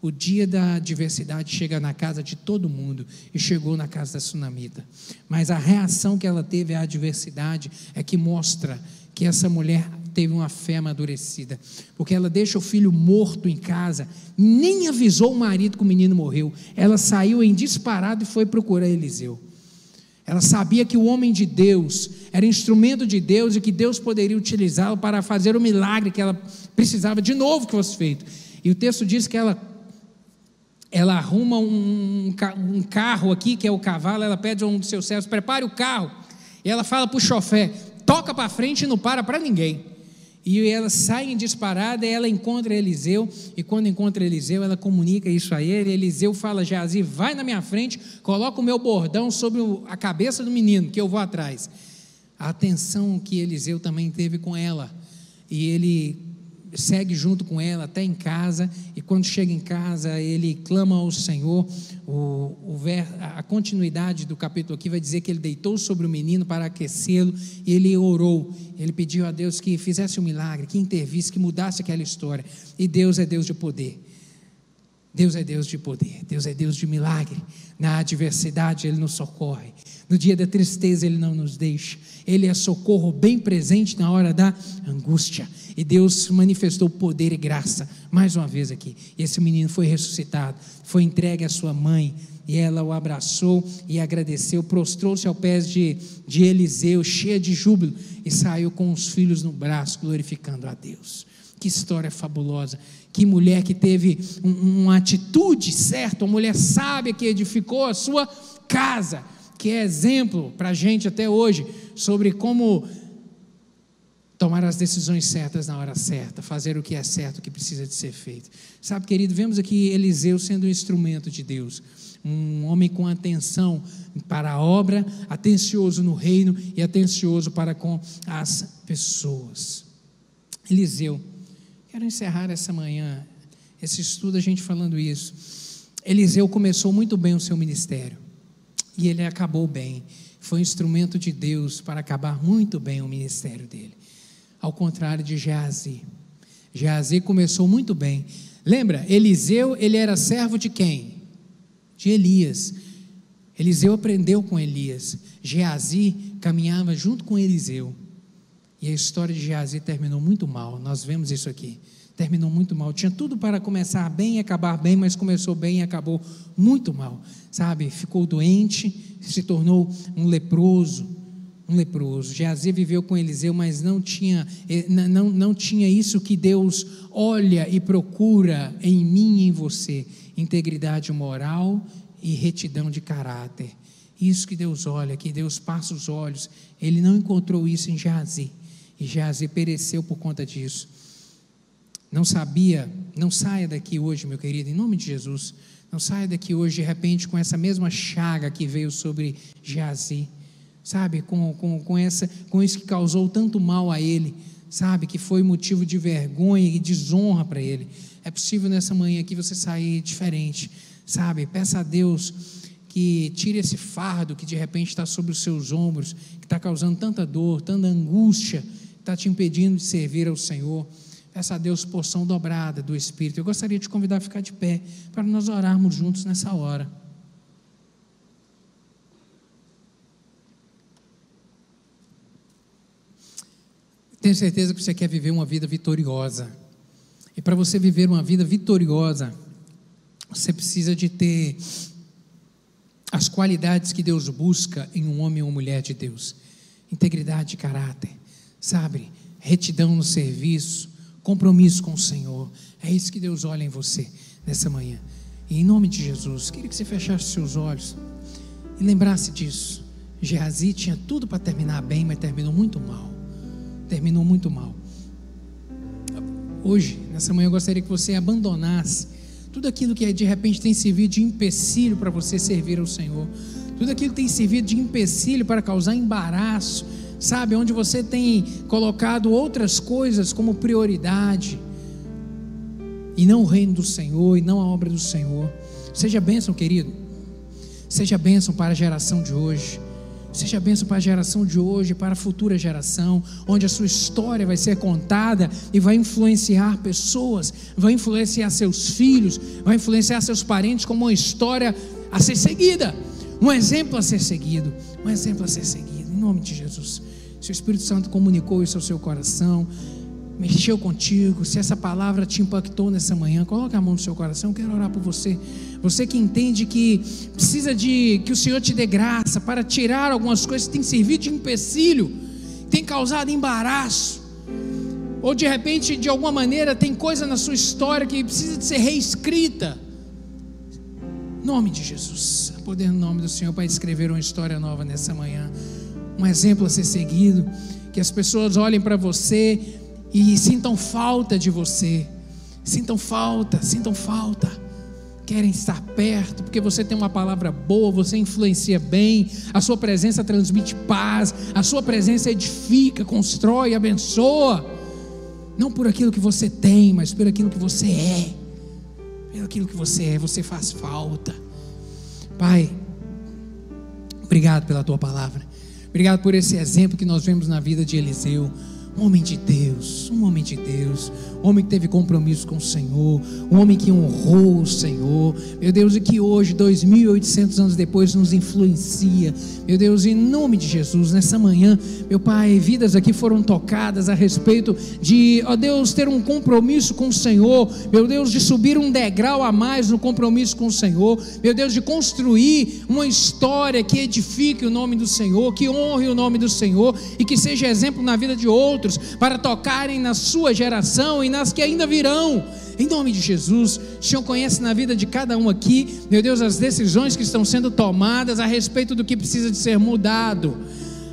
O dia da adversidade chega na casa de todo mundo, e chegou na casa da sunamita. Mas a reação que ela teve à adversidade é que mostra que essa mulher teve uma fé amadurecida, porque ela deixa o filho morto em casa, nem avisou o marido que o menino morreu. Ela saiu em disparado e foi procurar Eliseu. Ela sabia que o homem de Deus era instrumento de Deus, e que Deus poderia utilizá-lo para fazer o milagre que ela precisava de novo que fosse feito. E o texto diz que ela arruma um carro aqui, que é o cavalo. Ela pede a um dos seus servos: prepare o carro. E ela fala para o chofé: toca para frente e não para ninguém. E ela sai em disparada, e ela encontra Eliseu, e quando encontra Eliseu, ela comunica isso a ele. Eliseu fala: Geazi, vai na minha frente, coloca o meu bordão sobre a cabeça do menino, que eu vou atrás. A atenção que Eliseu também teve com ela, e ele segue junto com ela até em casa, e quando chega em casa, ele clama ao Senhor. A continuidade do capítulo aqui vai dizer que ele deitou sobre o menino para aquecê-lo, e ele orou, ele pediu a Deus que fizesse um milagre, que intervisse, que mudasse aquela história. E Deus é Deus de poder. Deus é Deus de poder, Deus é Deus de milagre. Na adversidade Ele nos socorre, no dia da tristeza Ele não nos deixa, Ele é socorro bem presente na hora da angústia. E Deus manifestou poder e graça mais uma vez aqui. E esse menino foi ressuscitado, foi entregue à sua mãe, e ela o abraçou e agradeceu, prostrou-se aos pés de Eliseu, cheia de júbilo, e saiu com os filhos no braço, glorificando a Deus. Que história fabulosa, que mulher que teve uma atitude certa, uma mulher sábia que edificou a sua casa, que é exemplo para a gente até hoje, sobre como tomar as decisões certas na hora certa, fazer o que é certo, o que precisa de ser feito. Sabe, querido, vemos aqui Eliseu sendo um instrumento de Deus, um homem com atenção para a obra, atencioso no reino e atencioso para com as pessoas. Eliseu, quero encerrar essa manhã, esse estudo, a gente falando isso. Eliseu começou muito bem o seu ministério, e ele acabou bem, foi um instrumento de Deus para acabar muito bem o ministério dele, ao contrário de Geazi. Geazi começou muito bem. Lembra, Eliseu, ele era servo de quem? De Elias. Eliseu aprendeu com Elias. Geazi caminhava junto com Eliseu, e a história de Geazi terminou muito mal. Nós vemos isso aqui, terminou muito mal. Tinha tudo para começar bem e acabar bem, mas começou bem e acabou muito mal, sabe? Ficou doente, se tornou um leproso. Geazi viveu com Eliseu, mas não tinha isso que Deus olha e procura em mim e em você: integridade moral e retidão de caráter. Isso que Deus olha, que Deus passa os olhos. Ele não encontrou isso em Geazi, e Geazi pereceu por conta disso. Não saia daqui hoje, meu querido, em nome de Jesus, não saia daqui hoje de repente com essa mesma chaga que veio sobre Geazi, sabe, com isso que causou tanto mal a ele, sabe, que foi motivo de vergonha e desonra para ele. É possível nessa manhã aqui você sair diferente, sabe? Peça a Deus que tire esse fardo que de repente está sobre os seus ombros, que está causando tanta dor, tanta angústia, está te impedindo de servir ao Senhor. Peça a Deus porção dobrada do Espírito. Eu gostaria de te convidar a ficar de pé, para nós orarmos juntos nessa hora. Tenho certeza que você quer viver uma vida vitoriosa, e para você viver uma vida vitoriosa, você precisa de ter as qualidades que Deus busca em um homem ou mulher de Deus: integridade de caráter, sabe, retidão no serviço, compromisso com o Senhor. É isso que Deus olha em você nessa manhã, e em nome de Jesus, queria que você fechasse seus olhos e lembrasse disso. Geazi tinha tudo para terminar bem, mas terminou muito mal. Hoje, nessa manhã, eu gostaria que você abandonasse tudo aquilo que de repente tem servido de empecilho para você servir ao Senhor, tudo aquilo que tem servido de empecilho para causar embaraço, sabe, onde você tem colocado outras coisas como prioridade, e não o reino do Senhor, e não a obra do Senhor. Seja bênção, querido, seja bênção para a geração de hoje, seja bênção para a geração de hoje, para a futura geração, onde a sua história vai ser contada e vai influenciar pessoas, vai influenciar seus filhos, vai influenciar seus parentes, como uma história a ser seguida, um exemplo a ser seguido, em nome de Jesus. Se o Espírito Santo comunicou isso ao seu coração, mexeu contigo, se essa palavra te impactou nessa manhã, coloca a mão no seu coração. Eu quero orar por você, você que entende que precisa que o Senhor te dê graça para tirar algumas coisas que tem servido de empecilho, tem causado embaraço, ou de repente de alguma maneira tem coisa na sua história que precisa de ser reescrita. Em nome de Jesus, poder no nome do Senhor para escrever uma história nova nessa manhã, um exemplo a ser seguido, que as pessoas olhem para você e sintam falta de você, sintam falta, querem estar perto, porque você tem uma palavra boa, você influencia bem, a sua presença transmite paz, a sua presença edifica, constrói, abençoa, não por aquilo que você tem, mas por aquilo que você é. Pelo aquilo que você é, você faz falta. Pai, obrigado pela tua palavra, obrigado por esse exemplo que nós vemos na vida de Eliseu, um homem de Deus, um homem de Deus, um homem que teve compromisso com o Senhor, um homem que honrou o Senhor, meu Deus, e que hoje, 2.800 anos depois, nos influencia, meu Deus, em nome de Jesus, nessa manhã, meu Pai, vidas aqui foram tocadas a respeito de, ó Deus, ter um compromisso com o Senhor, meu Deus, de subir um degrau a mais no compromisso com o Senhor, meu Deus, de construir uma história que edifique o nome do Senhor, que honre o nome do Senhor e que seja exemplo na vida de outros, para tocarem na sua geração e nas que ainda virão, em nome de Jesus. O Senhor conhece na vida de cada um aqui, meu Deus, as decisões que estão sendo tomadas a respeito do que precisa de ser mudado.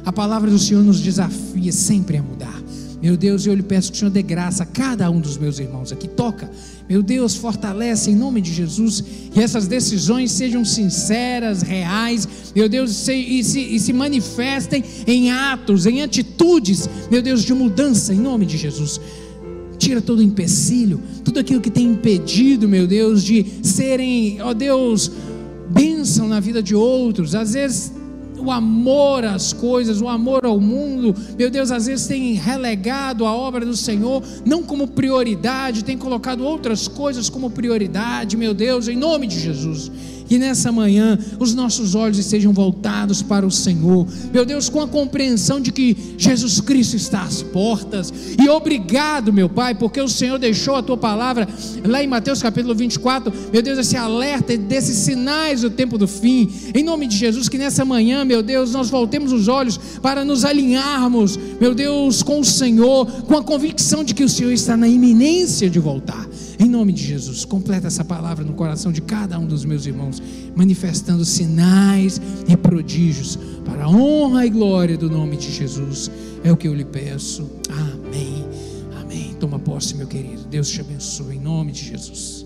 A palavra do Senhor nos desafia sempre a mudar, meu Deus, eu lhe peço que o Senhor dê graça a cada um dos meus irmãos aqui, toca, meu Deus, fortalece em nome de Jesus, e essas decisões sejam sinceras, reais, meu Deus, e se manifestem em atos, em atitudes, meu Deus, de mudança, em nome de Jesus. Tira todo o empecilho, tudo aquilo que tem impedido, meu Deus, de serem, ó Deus, bênção na vida de outros. Às vezes o amor às coisas, o amor ao mundo, meu Deus, às vezes tem relegado a obra do Senhor, não como prioridade, tem colocado outras coisas como prioridade, meu Deus, em nome de Jesus. Que nessa manhã os nossos olhos estejam voltados para o Senhor, meu Deus, com a compreensão de que Jesus Cristo está às portas, e obrigado, meu Pai, porque o Senhor deixou a tua palavra lá em Mateus capítulo 24, meu Deus, esse alerta desses sinais do tempo do fim, em nome de Jesus. Que nessa manhã, meu Deus, nós voltemos os olhos para nos alinharmos, meu Deus, com o Senhor, com a convicção de que o Senhor está na iminência de voltar. Em nome de Jesus, completa essa palavra no coração de cada um dos meus irmãos, manifestando sinais e prodígios para a honra e glória do nome de Jesus. É o que eu lhe peço. Amém. Amém. Toma posse, meu querido. Deus te abençoe em nome de Jesus.